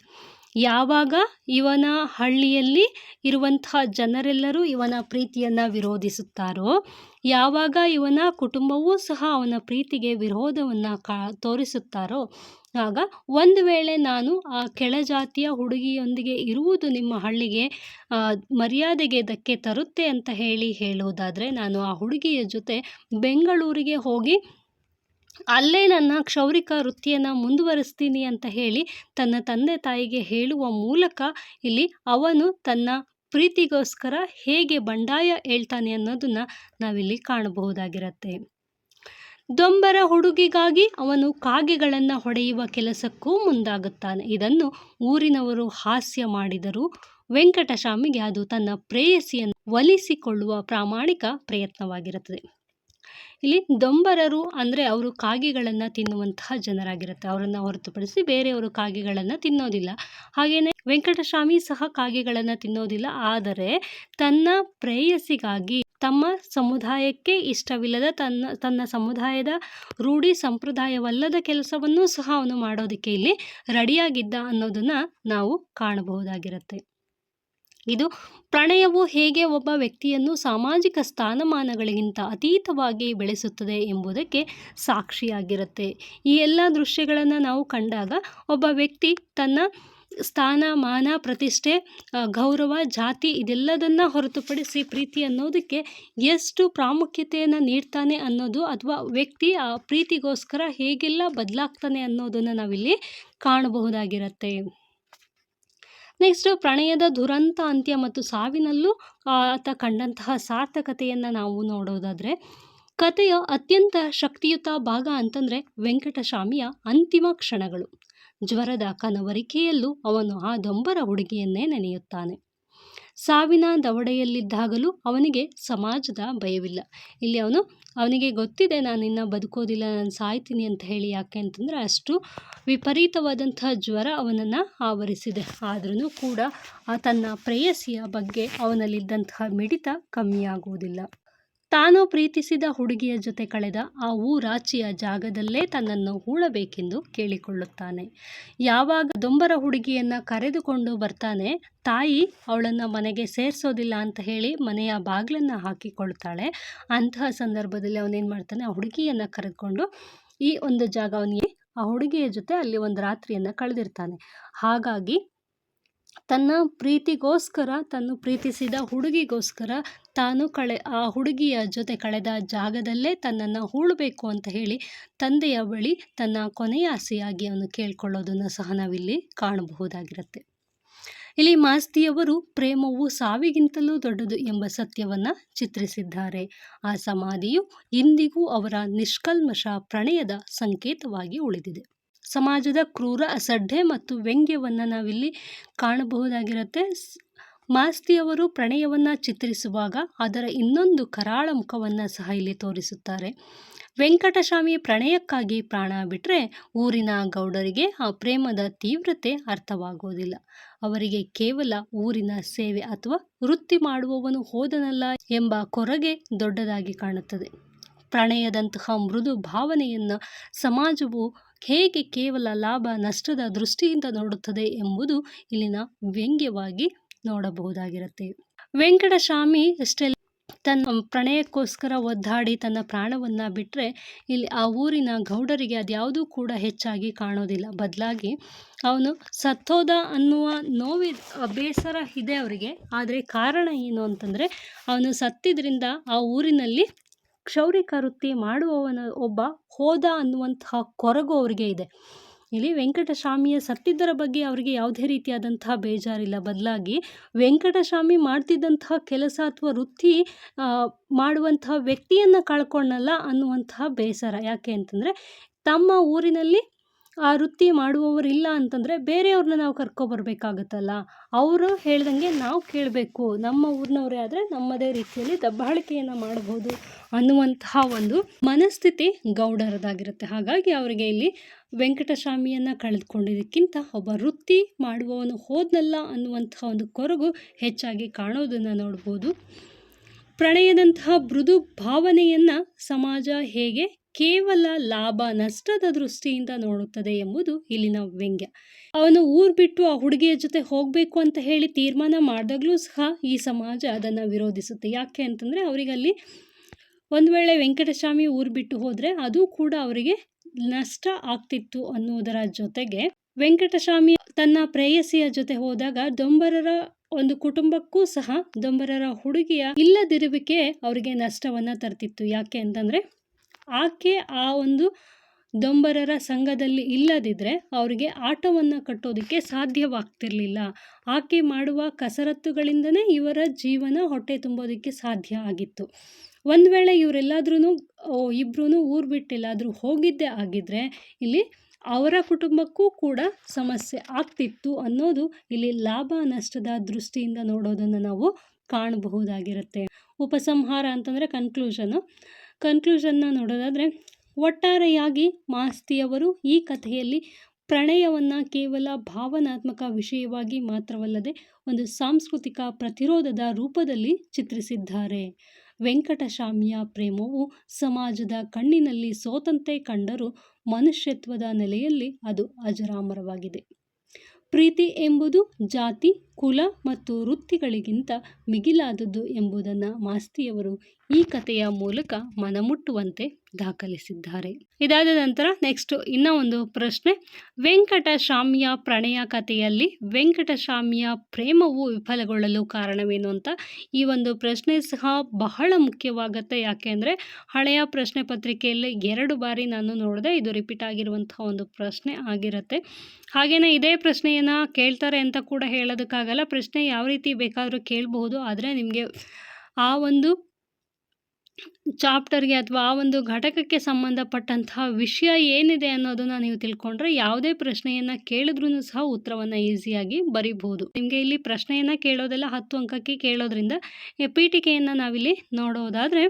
ಯಾವಾಗ ಇವನ ಹಳ್ಳಿಯಲ್ಲಿ ಇರುವಂತಹ ಜನರೆಲ್ಲರೂ ಇವನ ಪ್ರೀತಿಯನ್ನು ವಿರೋಧಿಸುತ್ತಾರೋ, ಯಾವಾಗ ಇವನ ಕುಟುಂಬವೂ ಸಹ ಅವನ ಪ್ರೀತಿಗೆ ವಿರೋಧವನ್ನು ತೋರಿಸುತ್ತಾರೋ, ಆಗ ಒಂದು ವೇಳೆ ನಾನು ಆ ಕೆಳಜಾತಿಯ ಹುಡುಗಿಯೊಂದಿಗೆ ಇರುವುದು ನಿಮ್ಮ ಹಳ್ಳಿಗೆ ಮರ್ಯಾದೆಗೆ ಧಕ್ಕೆ ತರುತ್ತೆ ಅಂತ ಹೇಳುವುದಾದರೆ, ನಾನು ಆ ಹುಡುಗಿಯ ಜೊತೆ ಬೆಂಗಳೂರಿಗೆ ಹೋಗಿ ಅಲ್ಲೇ ನನ್ನ ಕ್ಷೌರಿಕ ವೃತ್ತಿಯನ್ನು ಮುಂದುವರಿಸ್ತೀನಿ ಅಂತ ಹೇಳಿ ತನ್ನ ತಂದೆ ತಾಯಿಗೆ ಹೇಳುವ ಮೂಲಕ ಇಲ್ಲಿ ಅವನು ತನ್ನ ಪ್ರೀತಿಗೋಸ್ಕರ ಹೇಗೆ ಬಂಡಾಯ ಹೇಳ್ತಾನೆ ಅನ್ನೋದನ್ನು ನಾವಿಲ್ಲಿ ಕಾಣಬಹುದಾಗಿರುತ್ತೆ. ದೊಂಬರ ಹುಡುಗಿಗಾಗಿ ಅವನು ಕಾಗೆಗಳನ್ನು ಹೊಡೆಯುವ ಕೆಲಸಕ್ಕೂ ಮುಂದಾಗುತ್ತಾನೆ. ಇದನ್ನು ಊರಿನವರು ಹಾಸ್ಯ ಮಾಡಿದರೂ ವೆಂಕಟಸ್ವಾಮಿಗೆ ಅದು ತನ್ನ ಪ್ರೇಯಸಿಯನ್ನು ಒಲಿಸಿಕೊಳ್ಳುವ ಪ್ರಾಮಾಣಿಕ ಪ್ರಯತ್ನವಾಗಿರುತ್ತದೆ. ಇಲ್ಲಿ ದೊಂಬರರು ಅಂದರೆ ಅವರು ಕಾಗೆಗಳನ್ನು ತಿನ್ನುವಂತಹ ಜನರಾಗಿರುತ್ತೆ. ಅವರನ್ನು ಹೊರತುಪಡಿಸಿ ಬೇರೆಯವರು ಕಾಗೆಗಳನ್ನು ತಿನ್ನೋದಿಲ್ಲ. ಹಾಗೆಯೇ ವೆಂಕಟಸ್ವಾಮಿ ಸಹ ಕಾಗೆಗಳನ್ನು ತಿನ್ನೋದಿಲ್ಲ. ಆದರೆ ತನ್ನ ಪ್ರೇಯಸಿಗಾಗಿ ತಮ್ಮ ಸಮುದಾಯಕ್ಕೆ ಇಷ್ಟವಿಲ್ಲದ ತನ್ನ ಸಮುದಾಯದ ರೂಢಿ ಸಂಪ್ರದಾಯವಲ್ಲದ ಕೆಲಸವನ್ನೂ ಸಹ ಅವನು ಮಾಡೋದಕ್ಕೆ ಇಲ್ಲಿ ರೆಡಿಯಾಗಿದ್ದ ಅನ್ನೋದನ್ನು ನಾವು ಕಾಣಬಹುದಾಗಿರುತ್ತೆ. ಇದು ಪ್ರಣಯವು ಹೇಗೆ ಒಬ್ಬ ವ್ಯಕ್ತಿಯನ್ನು ಸಾಮಾಜಿಕ ಸ್ಥಾನಮಾನಗಳಿಗಿಂತ ಅತೀತವಾಗಿ ಬೆಳೆಸುತ್ತದೆ ಎಂಬುದಕ್ಕೆ ಸಾಕ್ಷಿಯಾಗಿರುತ್ತೆ. ಈ ಎಲ್ಲ ದೃಶ್ಯಗಳನ್ನು ನಾವು ಕಂಡಾಗ ಒಬ್ಬ ವ್ಯಕ್ತಿ ತನ್ನ ಸ್ಥಾನ, ಮಾನ, ಪ್ರತಿಷ್ಠೆ, ಗೌರವ, ಜಾತಿ ಇದೆಲ್ಲದನ್ನು ಹೊರತುಪಡಿಸಿ ಪ್ರೀತಿ ಅನ್ನೋದಕ್ಕೆ ಎಷ್ಟು ಪ್ರಾಮುಖ್ಯತೆಯನ್ನು ನೀಡ್ತಾನೆ ಅನ್ನೋದು, ಅಥವಾ ವ್ಯಕ್ತಿ ಆ ಪ್ರೀತಿಗೋಸ್ಕರ ಹೇಗೆಲ್ಲ ಬದಲಾಗ್ತಾನೆ ಅನ್ನೋದನ್ನು ನಾವಿಲ್ಲಿ ಕಾಣಬಹುದಾಗಿರುತ್ತೆ. ನೆಕ್ಸ್ಟ್, ಪ್ರಣಯದ ದುರಂತ ಅಂತ್ಯ ಮತ್ತು ಸಾವಿನಲ್ಲೂ ಆತ ಕಂಡಂತಹ ಸಾರ್ಥಕತೆಯನ್ನು ನಾವು ನೋಡೋದಾದರೆ, ಕಥೆಯ ಅತ್ಯಂತ ಶಕ್ತಿಯುತ ಭಾಗ ಅಂತಂದರೆ ವೆಂಕಟಸ್ವಾಮಿಯ ಅಂತಿಮ ಕ್ಷಣಗಳು. ಜ್ವರದ ಕನವರಿಕೆಯಲ್ಲೂ ಅವನು ಆ ದೊಂಬರ ಹುಡುಗಿಯನ್ನೇ ನೆನೆಯುತ್ತಾನೆ. ಸಾವಿನ ದವಡೆಯಲ್ಲಿದ್ದಾಗಲೂ ಅವನಿಗೆ ಸಮಾಜದ ಭಯವಿಲ್ಲ. ಇಲ್ಲಿ ಅವನಿಗೆ ಗೊತ್ತಿದೆ, ನಾನಿನ್ನು ಬದುಕೋದಿಲ್ಲ, ನಾನು ಸಾಯ್ತೀನಿ ಅಂತ ಹೇಳಿ. ಯಾಕೆ ಅಂತಂದರೆ ಅಷ್ಟು ವಿಪರೀತವಾದಂತಹ ಜ್ವರ ಅವನನ್ನು ಆವರಿಸಿದೆ. ಆದ್ರೂ ಕೂಡ ತನ್ನ ಪ್ರೇಯಸಿಯ ಬಗ್ಗೆ ಅವನಲ್ಲಿದ್ದಂತಹ ಮಿಡಿತ ಕಮ್ಮಿಯಾಗುವುದಿಲ್ಲ. ತಾನು ಪ್ರೀತಿಸಿದ ಹುಡುಗಿಯ ಜೊತೆ ಕಳೆದ ಆ ಊರಾಚೆಯ ಜಾಗದಲ್ಲೇ ತನ್ನನ್ನು ಹೂಳಬೇಕೆಂದು ಕೇಳಿಕೊಳ್ಳುತ್ತಾನೆ. ಯಾವಾಗ ದೊಂಬರ ಹುಡುಗಿಯನ್ನು ಕರೆದುಕೊಂಡು ಬರ್ತಾನೆ, ತಾಯಿ ಅವಳನ್ನು ಮನೆಗೆ ಸೇರಿಸೋದಿಲ್ಲ ಅಂತ ಹೇಳಿ ಮನೆಯ ಬಾಗಿಲನ್ನು ಹಾಕಿಕೊಳ್ತಾಳೆ. ಅಂತಹ ಸಂದರ್ಭದಲ್ಲಿ ಅವನೇನು ಮಾಡ್ತಾನೆ, ಆ ಹುಡುಗಿಯನ್ನು ಕರೆದುಕೊಂಡು ಈ ಒಂದು ಜಾಗ, ಅವನಿಗೆ ಆ ಹುಡುಗಿಯ ಜೊತೆ ಅಲ್ಲಿ ಒಂದು ರಾತ್ರಿಯನ್ನು ಕಳೆದಿರ್ತಾನೆ. ಹಾಗಾಗಿ ತನ್ನ ಪ್ರೀತಿಗೋಸ್ಕರ, ತನ್ನ ಪ್ರೀತಿಸಿದ ಹುಡುಗಿಗೋಸ್ಕರ ತಾನು ಆ ಹುಡುಗಿಯ ಜೊತೆ ಕಳೆದ ಜಾಗದಲ್ಲೇ ತನ್ನನ್ನು ಹೂಳಬೇಕು ಅಂತ ಹೇಳಿ ತಂದೆಯ ಬಳಿ ತನ್ನ ಕೊನೆಯ ಆಸೆಯಾಗಿ ಅವನು ಕೇಳ್ಕೊಳ್ಳೋದನ್ನು ಸಹ ನಾವಿಲ್ಲಿ ಕಾಣಬಹುದಾಗಿರುತ್ತೆ. ಇಲ್ಲಿ ಮಾಸ್ತಿಯವರು ಪ್ರೇಮವು ಸಾವಿಗಿಂತಲೂ ದೊಡ್ಡದು ಎಂಬ ಸತ್ಯವನ್ನು ಚಿತ್ರಿಸಿದ್ದಾರೆ. ಆ ಸಮಾಧಿಯು ಇಂದಿಗೂ ಅವರ ನಿಷ್ಕಲ್ಮಶ ಪ್ರಣಯದ ಸಂಕೇತವಾಗಿ ಉಳಿದಿದೆ. ಸಮಾಜದ ಕ್ರೂರ, ಅಸಡ್ಡೆ ಮತ್ತು ವ್ಯಂಗ್ಯವನ್ನು ನಾವಿಲ್ಲಿ ಕಾಣಬಹುದಾಗಿರುತ್ತೆ. ಮಾಸ್ತಿಯವರು ಪ್ರಣಯವನ್ನು ಚಿತ್ರಿಸುವಾಗ ಅದರ ಇನ್ನೊಂದು ಕರಾಳ ಮುಖವನ್ನು ಸಹ ಇಲ್ಲಿ ತೋರಿಸುತ್ತಾರೆ. ವೆಂಕಟಸ್ವಾಮಿ ಪ್ರಣಯಕ್ಕಾಗಿ ಪ್ರಾಣ ಬಿಟ್ಟರೆ ಊರಿನ ಗೌಡರಿಗೆ ಆ ಪ್ರೇಮದ ತೀವ್ರತೆ ಅರ್ಥವಾಗುವುದಿಲ್ಲ. ಅವರಿಗೆ ಕೇವಲ ಊರಿನ ಸೇವೆ ಅಥವಾ ವೃತ್ತಿ ಮಾಡುವವನು ಹೋದನಲ್ಲ ಎಂಬ ಕೊರಗೆ ದೊಡ್ಡದಾಗಿ ಕಾಣುತ್ತದೆ. ಪ್ರಣಯದಂತಹ ಮೃದು ಭಾವನೆಯನ್ನು ಸಮಾಜವು ಹೇಗೆ ಕೇವಲ ಲಾಭ ನಷ್ಟದ ದೃಷ್ಟಿಯಿಂದ ನೋಡುತ್ತದೆ ಎಂಬುದು ಇಲ್ಲಿನ ವ್ಯಂಗ್ಯವಾಗಿ ನೋಡಬಹುದಾಗಿರುತ್ತೆ. ವೆಂಕಟಸ್ವಾಮಿ ಅಷ್ಟೇ ತನ್ನ ಪ್ರಣಯಕ್ಕೋಸ್ಕರ ಒದ್ದಾಡಿ ತನ್ನ ಪ್ರಾಣವನ್ನು ಬಿಟ್ಟರೆ ಇಲ್ಲಿ ಆ ಊರಿನ ಗೌಡರಿಗೆ ಅದ್ಯಾವುದೂ ಕೂಡ ಹೆಚ್ಚಾಗಿ ಕಾಣೋದಿಲ್ಲ. ಬದಲಾಗಿ ಅವನು ಸತ್ತೋದ ಅನ್ನುವ ಬೇಸರ ಇದೆ ಅವರಿಗೆ. ಆದರೆ ಕಾರಣ ಏನು ಅಂತಂದರೆ, ಅವನು ಸತ್ತಿದ್ರಿಂದ ಆ ಊರಿನಲ್ಲಿ ಕ್ಷೌರಿಕ ವೃತ್ತಿ ಮಾಡುವವನ ಒಬ್ಬ ಹೋದ ಅನ್ನುವಂತಹ ಕೊರಗು ಅವರಿಗೆ ಇದೆ. ಇಲ್ಲಿ ವೆಂಕಟಸ್ವಾಮಿಯ ಸತ್ತಿದ್ದರ ಬಗ್ಗೆ ಅವರಿಗೆ ಯಾವುದೇ ರೀತಿಯಾದಂತಹ ಬೇಜಾರಿಲ್ಲ. ಬದಲಾಗಿ ವೆಂಕಟಸ್ವಾಮಿ ಮಾಡ್ತಿದ್ದಂತಹ ಕೆಲಸ ಅಥವಾ ವೃತ್ತಿ ಮಾಡುವಂತಹ ವ್ಯಕ್ತಿಯನ್ನು ಕಳ್ಕೊಂಡಲ್ಲ ಅನ್ನುವಂತಹ ಬೇಸರ. ಯಾಕೆ ಅಂತಂದರೆ, ತಮ್ಮ ಊರಿನಲ್ಲಿ ಆ ವೃತ್ತಿ ಮಾಡುವವರಿಲ್ಲ ಅಂತಂದರೆ ಬೇರೆಯವ್ರನ್ನ ನಾವು ಕರ್ಕೊಬರ್ಬೇಕಾಗತ್ತಲ್ಲ. ಅವರು ಹೇಳ್ದಂಗೆ ನಾವು ಕೇಳಬೇಕು. ನಮ್ಮ ಊರಿನವರೇ ಆದರೆ ನಮ್ಮದೇ ರೀತಿಯಲ್ಲಿ ದಬ್ಬಾಳಿಕೆಯನ್ನು ಮಾಡಬಹುದು ಅನ್ನುವಂತಹ ಒಂದು ಮನಸ್ಥಿತಿ ಗೌಡರದಾಗಿರುತ್ತೆ. ಹಾಗಾಗಿ ಅವರಿಗೆ ಇಲ್ಲಿ ವೆಂಕಟಸ್ವಾಮಿಯನ್ನು ಕಳೆದುಕೊಂಡಿದ್ದಕ್ಕಿಂತ ಒಬ್ಬ ವೃತ್ತಿ ಮಾಡುವವನು ಹೋದ್ನಲ್ಲ ಅನ್ನುವಂತಹ ಒಂದು ಕೊರಗು ಹೆಚ್ಚಾಗಿ ಕಾಣೋದನ್ನು ನೋಡ್ಬೋದು. ಪ್ರಣಯದಂತಹ ಮೃದು ಭಾವನೆಯನ್ನು ಸಮಾಜ ಹೇಗೆ ಕೇವಲ ಲಾಭ ನಷ್ಟದ ದೃಷ್ಟಿಯಿಂದ ನೋಡುತ್ತದೆ ಎಂಬುದು ಇಲ್ಲಿನ ವ್ಯಂಗ್ಯ. ಅವನು ಊರು ಬಿಟ್ಟು ಆ ಹುಡುಗಿಯ ಜೊತೆ ಹೋಗಬೇಕು ಅಂತ ಹೇಳಿ ತೀರ್ಮಾನ ಮಾಡಿದಾಗಲೂ ಸಹ ಈ ಸಮಾಜ ಅದನ್ನು ವಿರೋಧಿಸುತ್ತೆ. ಯಾಕೆ ಅಂತಂದರೆ, ಅವರಿಗಲ್ಲಿ ಒಂದು ವೇಳೆ ವೆಂಕಟಸ್ವಾಮಿ ಊರು ಬಿಟ್ಟು ಹೋದರೆ ಅದು ಕೂಡ ಅವರಿಗೆ ನಷ್ಟ ಆಗ್ತಿತ್ತು ಅನ್ನೋದರ ಜೊತೆಗೆ, ವೆಂಕಟಸ್ವಾಮಿ ತನ್ನ ಪ್ರೇಯಸಿಯ ಜೊತೆ ಹೋದಾಗ ದೊಂಬರರ ಒಂದು ಕುಟುಂಬಕ್ಕೂ ಸಹ ದೊಂಬರರ ಹುಡುಗಿಯ ಇಲ್ಲದಿರುವಿಕೆ ಅವರಿಗೆ ನಷ್ಟವನ್ನು ತರ್ತಿತ್ತು. ಯಾಕೆ ಅಂತಂದರೆ, ಆಕೆ ಆ ಒಂದು ದೊಂಬರರ ಸಂಘದಲ್ಲಿ ಇಲ್ಲದಿದ್ದರೆ ಅವರಿಗೆ ಆಟವನ್ನು ಕಟ್ಟೋದಕ್ಕೆ ಸಾಧ್ಯವಾಗ್ತಿರಲಿಲ್ಲ. ಆಕೆ ಮಾಡುವ ಕಸರತ್ತುಗಳಿಂದನೇ ಇವರ ಜೀವನ ಹೊಟ್ಟೆ ತುಂಬೋದಕ್ಕೆ ಸಾಧ್ಯ ಆಗಿತ್ತು. ಒಂದು ವೇಳೆ ಇವರೆಲ್ಲಾದ್ರೂ ಇಬ್ಬರೂ ಊರು ಬಿಟ್ಟೆಲ್ಲಾದರೂ ಹೋಗಿದ್ದೇ ಆಗಿದ್ದರೆ ಇಲ್ಲಿ ಅವರ ಕುಟುಂಬಕ್ಕೂ ಕೂಡ ಸಮಸ್ಯೆ ಆಗ್ತಿತ್ತು ಅನ್ನೋದು ಇಲ್ಲಿ ಲಾಭ ನಷ್ಟದ ದೃಷ್ಟಿಯಿಂದ ನೋಡೋದನ್ನು ನಾವು ಕಾಣಬಹುದಾಗಿರುತ್ತೆ. ಉಪಸಂಹಾರ ಅಂತಂದರೆ ಕನ್ಕ್ಲೂಷನ್ನ ನೋಡೋದಾದರೆ, ಒಟ್ಟಾರೆಯಾಗಿ ಮಾಸ್ತಿಯವರು ಈ ಕಥೆಯಲ್ಲಿ ಪ್ರಣಯವನ್ನು ಕೇವಲ ಭಾವನಾತ್ಮಕ ವಿಷಯವಾಗಿ ಮಾತ್ರವಲ್ಲದೆ ಒಂದು ಸಾಂಸ್ಕೃತಿಕ ಪ್ರತಿರೋಧದ ರೂಪದಲ್ಲಿ ಚಿತ್ರಿಸಿದ್ದಾರೆ. ವೆಂಕಟಸ್ವಾಮಿಯ ಪ್ರೇಮವು ಸಮಾಜದ ಕಣ್ಣಿನಲ್ಲಿ ಸೋತಂತೆ ಕಂಡರೂ ಮನುಷ್ಯತ್ವದ ನೆಲೆಯಲ್ಲಿ ಅದು ಅಜರಾಮರವಾಗಿದೆ. ಪ್ರೀತಿ ಎಂಬುದು ಜಾತಿ, ಕುಲ ಮತ್ತು ವೃತ್ತಿಗಳಿಗಿಂತ ಮಿಗಿಲಾದದ್ದು ಎಂಬುದನ್ನು ಮಾಸ್ತಿಯವರು ಈ ಕಥೆಯ ಮೂಲಕ ಮನಮುಟ್ಟುವಂತೆ ದಾಖಲಿಸಿದ್ದಾರೆ. ಇದಾದ ನಂತರ ನೆಕ್ಸ್ಟ್ ಇನ್ನೂ ಒಂದು ಪ್ರಶ್ನೆ, ವೆಂಕಟಸ್ವಾಮಿಯ ಪ್ರಣಯ ಕಥೆಯಲ್ಲಿ ವೆಂಕಟಸ್ವಾಮಿಯ ಪ್ರೇಮವು ವಿಫಲಗೊಳ್ಳಲು ಕಾರಣವೇನು ಅಂತ. ಈ ಒಂದು ಪ್ರಶ್ನೆ ಸಹ ಬಹಳ ಮುಖ್ಯವಾಗುತ್ತೆ. ಯಾಕೆ ಅಂದರೆ, ಹಳೆಯ ಪ್ರಶ್ನೆ ಪತ್ರಿಕೆಯಲ್ಲಿ 2 ಬಾರಿ ನಾನು ನೋಡಿದೆ. ಇದು ರಿಪೀಟ್ ಆಗಿರುವಂತಹ ಒಂದು ಪ್ರಶ್ನೆ ಆಗಿರುತ್ತೆ. ಹಾಗೆಯೇ ಇದೇ ಪ್ರಶ್ನೆಯನ್ನು ಕೇಳ್ತಾರೆ ಅಂತ ಕೂಡ ಹೇಳೋದಕ್ಕಾಗಲ್ಲ. ಪ್ರಶ್ನೆ ಯಾವ ರೀತಿ ಬೇಕಾದರೂ ಕೇಳಬಹುದು. ಆದರೆ ನಿಮಗೆ ಆ ಒಂದು ಚಾಪ್ಟರ್ಗೆ ಅಥವಾ ಆ ಒಂದು ಘಟಕಕ್ಕೆ ಸಂಬಂಧಪಟ್ಟಂತಹ ವಿಷಯ ಏನಿದೆ ಅನ್ನೋದನ್ನು ನೀವು ತಿಳ್ಕೊಂಡ್ರೆ ಯಾವುದೇ ಪ್ರಶ್ನೆಯನ್ನು ಕೇಳಿದ್ರೂ ಸಹ ಉತ್ತರವನ್ನು ಈಸಿಯಾಗಿ ಬರೀಬಹುದು. ನಿಮಗೆ ಇಲ್ಲಿ ಪ್ರಶ್ನೆಯನ್ನು ಕೇಳೋದೆಲ್ಲ 10 ಅಂಕಕ್ಕೆ ಕೇಳೋದ್ರಿಂದ ಪೀಠಿಕೆಯನ್ನು ನಾವಿಲ್ಲಿ ನೋಡೋದಾದರೆ,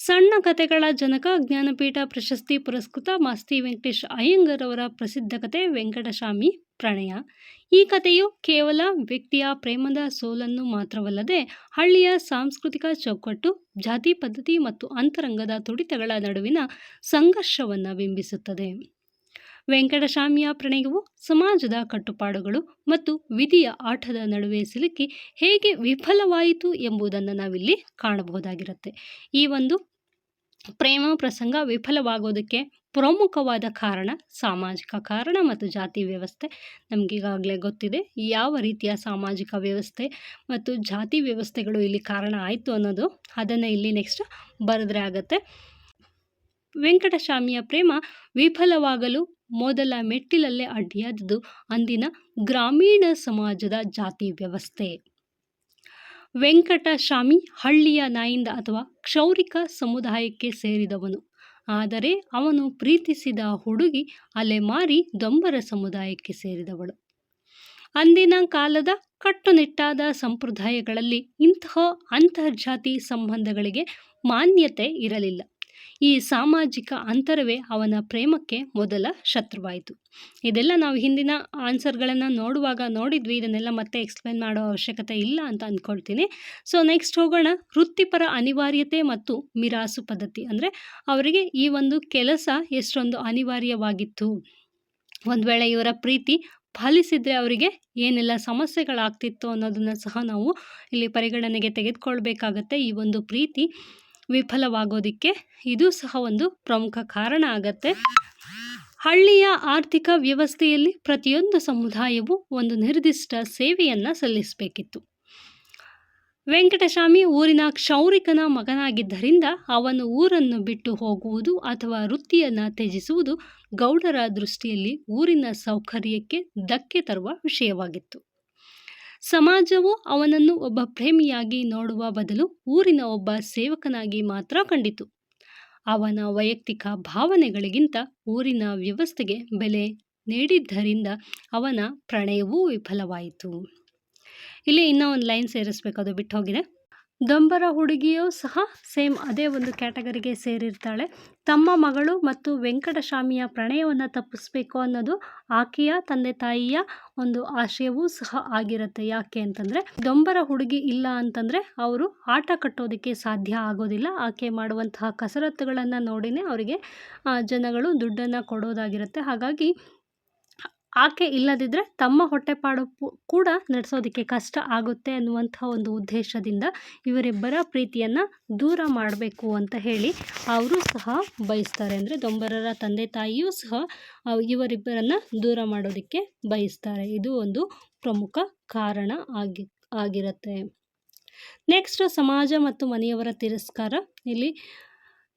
ಸಣ್ಣ ಕಥೆಗಳ ಜನಕ, ಜ್ಞಾನಪೀಠ ಪ್ರಶಸ್ತಿ ಪುರಸ್ಕೃತ ಮಾಸ್ತಿ ವೆಂಕಟೇಶ್ ಅಯ್ಯಂಗಾರ್ ಅವರ ಪ್ರಸಿದ್ಧ ಕಥೆ ವೆಂಕಟಸ್ವಾಮಿ ಪ್ರಣಯ. ಈ ಕಥೆಯು ಕೇವಲ ವ್ಯಕ್ತಿಯ ಪ್ರೇಮದ ಸೋಲನ್ನು ಮಾತ್ರವಲ್ಲದೆ ಹಳ್ಳಿಯ ಸಾಂಸ್ಕೃತಿಕ ಚೌಕಟ್ಟು, ಜಾತಿ ಪದ್ಧತಿ ಮತ್ತು ಅಂತರಂಗದ ತುಡಿತಗಳ ನಡುವಿನ ಸಂಘರ್ಷವನ್ನು ಬಿಂಬಿಸುತ್ತದೆ. ವೆಂಕಟಸ್ವಾಮಿಯ ಪ್ರಣಯವು ಸಮಾಜದ ಕಟ್ಟುಪಾಡುಗಳು ಮತ್ತು ವಿಧಿಯ ಆಟದ ನಡುವೆ ಸಿಲುಕಿ ಹೇಗೆ ವಿಫಲವಾಯಿತು ಎಂಬುದನ್ನು ನಾವಿಲ್ಲಿ ಕಾಣಬಹುದಾಗಿರುತ್ತೆ. ಈ ಒಂದು ಪ್ರೇಮ ಪ್ರಸಂಗ ವಿಫಲವಾಗೋದಕ್ಕೆ ಪ್ರಮುಖವಾದ ಕಾರಣ ಸಾಮಾಜಿಕ ಕಾರಣ ಮತ್ತು ಜಾತಿ ವ್ಯವಸ್ಥೆ. ನಮಗೀಗಾಗಲೇ ಗೊತ್ತಿದೆ ಯಾವ ರೀತಿಯ ಸಾಮಾಜಿಕ ವ್ಯವಸ್ಥೆ ಮತ್ತು ಜಾತಿ ವ್ಯವಸ್ಥೆಗಳು ಇಲ್ಲಿ ಕಾರಣ ಆಯಿತು ಅನ್ನೋದು. ಅದನ್ನು ಇಲ್ಲಿ ನೆಕ್ಸ್ಟ್ ಬರೆದ್ರೆ ಆಗುತ್ತೆ. ವೆಂಕಟಸ್ವಾಮಿಯ ಪ್ರೇಮ ವಿಫಲವಾಗಲು ಮೊದಲ ಮೆಟ್ಟಿಲಲ್ಲೇ ಅಡ್ಡಿಯಾದದ್ದು ಅಂದಿನ ಗ್ರಾಮೀಣ ಸಮಾಜದ ಜಾತಿ ವ್ಯವಸ್ಥೆ. ವೆಂಕಟಸ್ವಾಮಿ ಹಳ್ಳಿಯ ನಾಯಿಂದ ಅಥವಾ ಕ್ಷೌರಿಕ ಸಮುದಾಯಕ್ಕೆ ಸೇರಿದವನು. ಆದರೆ ಅವನು ಪ್ರೀತಿಸಿದ ಹುಡುಗಿ ಅಲೆಮಾರಿ ದೊಂಬರ ಸಮುದಾಯಕ್ಕೆ ಸೇರಿದವಳು. ಅಂದಿನ ಕಾಲದ ಕಟ್ಟುನಿಟ್ಟಾದ ಸಂಪ್ರದಾಯಗಳಲ್ಲಿ ಇಂತಹ ಅಂತರ್ಜಾತಿ ಸಂಬಂಧಗಳಿಗೆ ಮಾನ್ಯತೆ ಇರಲಿಲ್ಲ. ಈ ಸಾಮಾಜಿಕ ಅಂತರವೇ ಅವನ ಪ್ರೇಮಕ್ಕೆ ಮೊದಲ ಶತ್ರುವಾಯಿತು. ಇದೆಲ್ಲ ನಾವು ಹಿಂದಿನ ಆನ್ಸರ್ಗಳನ್ನು ನೋಡುವಾಗ ನೋಡಿದ್ವಿ. ಇದನ್ನೆಲ್ಲ ಮತ್ತೆ ಎಕ್ಸ್ಪ್ಲೇನ್ ಮಾಡೋ ಅವಶ್ಯಕತೆ ಇಲ್ಲ ಅಂತ ಅಂದ್ಕೊಳ್ತೀನಿ. ಸೊ ನೆಕ್ಸ್ಟ್ ಹೋಗೋಣ. ವೃತ್ತಿಪರ ಅನಿವಾರ್ಯತೆ ಮತ್ತು ಮಿರಾಸು ಪದ್ಧತಿ. ಅಂದರೆ ಅವರಿಗೆ ಈ ಒಂದು ಕೆಲಸ ಎಷ್ಟೊಂದು ಅನಿವಾರ್ಯವಾಗಿತ್ತು. ಒಂದು ವೇಳೆ ಇವರ ಪ್ರೀತಿ ಪಾಲಿಸಿದರೆ ಅವರಿಗೆ ಏನೆಲ್ಲ ಸಮಸ್ಯೆಗಳಾಗ್ತಿತ್ತು ಅನ್ನೋದನ್ನು ಸಹ ನಾವು ಇಲ್ಲಿ ಪರಿಗಣನೆಗೆ ತೆಗೆದುಕೊಳ್ಬೇಕಾಗತ್ತೆ. ಈ ಒಂದು ಪ್ರೀತಿ ವಿಫಲವಾಗೋದಕ್ಕೆ ಇದು ಸಹ ಒಂದು ಪ್ರಮುಖ ಕಾರಣ ಆಗತ್ತೆ. ಹಳ್ಳಿಯ ಆರ್ಥಿಕ ವ್ಯವಸ್ಥೆಯಲ್ಲಿ ಪ್ರತಿಯೊಂದು ಸಮುದಾಯವು ಒಂದು ನಿರ್ದಿಷ್ಟ ಸೇವೆಯನ್ನು ಸಲ್ಲಿಸಬೇಕಿತ್ತು. ವೆಂಕಟಸ್ವಾಮಿ ಊರಿನ ಕ್ಷೌರಿಕನ ಮಗನಾಗಿದ್ದರಿಂದ ಅವನು ಊರನ್ನು ಬಿಟ್ಟು ಹೋಗುವುದು ಅಥವಾ ವೃತ್ತಿಯನ್ನು ತ್ಯಜಿಸುವುದು ಗೌಡರ ದೃಷ್ಟಿಯಲ್ಲಿ ಊರಿನ ಸೌಕರ್ಯಕ್ಕೆ ಧಕ್ಕೆ ತರುವ ವಿಷಯವಾಗಿತ್ತು. ಸಮಾಜವು ಅವನನ್ನು ಒಬ್ಬ ಪ್ರೇಮಿಯಾಗಿ ನೋಡುವ ಬದಲು ಊರಿನ ಒಬ್ಬ ಸೇವಕನಾಗಿ ಮಾತ್ರ ಕಂಡಿತು. ಅವನ ವೈಯಕ್ತಿಕ ಭಾವನೆಗಳಿಗಿಂತ ಊರಿನ ವ್ಯವಸ್ಥೆಗೆ ಬೆಲೆ ನೀಡಿದ್ದರಿಂದ ಅವನ ಪ್ರಣಯವೂ ವಿಫಲವಾಯಿತು. ಇಲ್ಲಿ ಇನ್ನೂ ಒಂದು ಲೈನ್ ಸೇರಿಸ್ಬೇಕು, ಅದು ಬಿಟ್ಟು ಹೋಗಿದೆ. ದೊಂಬರ ಹುಡುಗಿಯೂ ಸಹ ಸೇಮ್ ಅದೇ ಒಂದು ಕ್ಯಾಟಗರಿಗೆ ಸೇರಿರ್ತಾಳೆ. ತಮ್ಮ ಮಗಳು ಮತ್ತು ವೆಂಕಟಸ್ವಾಮಿಯ ಪ್ರಣಯವನ್ನು ತಪ್ಪಿಸ್ಬೇಕು ಅನ್ನೋದು ಆಕೆಯ ತಂದೆ ತಾಯಿಯ ಒಂದು ಆಶಯವೂ ಸಹ ಆಗಿರುತ್ತೆ. ಯಾಕೆ ಅಂತಂದರೆ ದೊಂಬರ ಹುಡುಗಿ ಇಲ್ಲ ಅಂತಂದರೆ ಅವರು ಆಟ ಕಟ್ಟೋದಕ್ಕೆ ಸಾಧ್ಯ ಆಗೋದಿಲ್ಲ. ಆಕೆ ಮಾಡುವಂತಹ ಕಸರತ್ತುಗಳನ್ನು ನೋಡಿನೇ ಅವರಿಗೆ ಜನಗಳು ದುಡ್ಡನ್ನು ಕೊಡೋದಾಗಿರುತ್ತೆ. ಹಾಗಾಗಿ ಆಕೆ ಇಲ್ಲದಿದ್ದರೆ ತಮ್ಮ ಹೊಟ್ಟೆಪಾಡು ಕೂಡ ನಡೆಸೋದಕ್ಕೆ ಕಷ್ಟ ಆಗುತ್ತೆ ಅನ್ನುವಂಥ ಒಂದು ಉದ್ದೇಶದಿಂದ ಇವರಿಬ್ಬರ ಪ್ರೀತಿಯನ್ನು ದೂರ ಮಾಡಬೇಕು ಅಂತ ಹೇಳಿ ಅವರು ಸಹ ಬಯಸ್ತಾರೆ. ಅಂದರೆ ದೊಂಬರರ ತಂದೆ ತಾಯಿಯೂ ಸಹ ಇವರಿಬ್ಬರನ್ನು ದೂರ ಮಾಡೋದಕ್ಕೆ ಬಯಸ್ತಾರೆ. ಇದು ಒಂದು ಪ್ರಮುಖ ಕಾರಣ ಆಗಿರುತ್ತೆ. ನೆಕ್ಸ್ಟ್ ಸಮಾಜ ಮತ್ತು ಮನೆಯವರ ತಿರಸ್ಕಾರ. ಇಲ್ಲಿ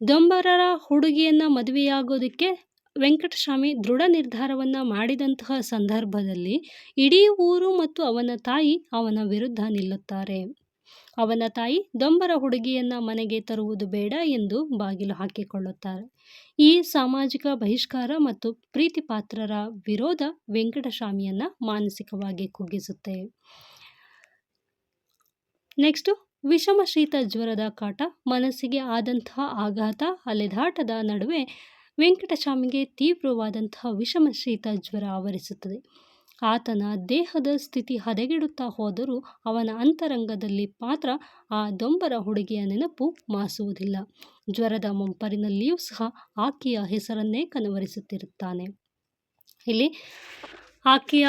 ದೊಂಬರರ ಹುಡುಗಿಯನ್ನು ಮದುವೆಯಾಗೋದಕ್ಕೆ ವೆಂಕಟಸ್ವಾಮಿ ದೃಢ ನಿರ್ಧಾರವನ್ನು ಮಾಡಿದಂತಹ ಸಂದರ್ಭದಲ್ಲಿ ಇಡೀ ಊರು ಮತ್ತು ಅವನ ತಾಯಿ ಅವನ ವಿರುದ್ಧ ನಿಲ್ಲುತ್ತಾರೆ. ಅವನ ತಾಯಿ ದೊಂಬರ ಹುಡುಗಿಯನ್ನು ಮನೆಗೆ ತರುವುದು ಬೇಡ ಎಂದು ಬಾಗಿಲು ಹಾಕಿಕೊಳ್ಳುತ್ತಾರೆ. ಈ ಸಾಮಾಜಿಕ ಬಹಿಷ್ಕಾರ ಮತ್ತು ಪ್ರೀತಿಪಾತ್ರರ ವಿರೋಧ ವೆಂಕಟಸ್ವಾಮಿಯನ್ನು ಮಾನಸಿಕವಾಗಿ ಕುಗ್ಗಿಸುತ್ತೆ. ನೆಕ್ಸ್ಟು ವಿಷಮ ಶೀತ ಜ್ವರದ ಕಾಟ. ಮನಸ್ಸಿಗೆ ಆದಂತಹ ಆಘಾತ, ಅಲೆದಾಟದ ನಡುವೆ ವೆಂಕಟಸ್ವಾಮಿಗೆ ತೀವ್ರವಾದಂತಹ ವಿಷಮ ಶೀತ ಜ್ವರ ಆವರಿಸುತ್ತದೆ. ಆತನ ದೇಹದ ಸ್ಥಿತಿ ಹದಗೆಡುತ್ತಾ ಹೋದರೂ ಅವನ ಅಂತರಂಗದಲ್ಲಿ ಮಾತ್ರ ಆ ದೊಂಬರ ಹುಡುಗಿಯ ನೆನಪು ಮಾಸುವುದಿಲ್ಲ. ಜ್ವರದ ಮುಂಪರಿನಲ್ಲಿಯೂ ಸಹ ಆಕೆಯ ಹೆಸರನ್ನೇ ಕನವರಿಸುತ್ತಿರುತ್ತಾನೆ. ಇಲ್ಲಿ ಆಕೆಯ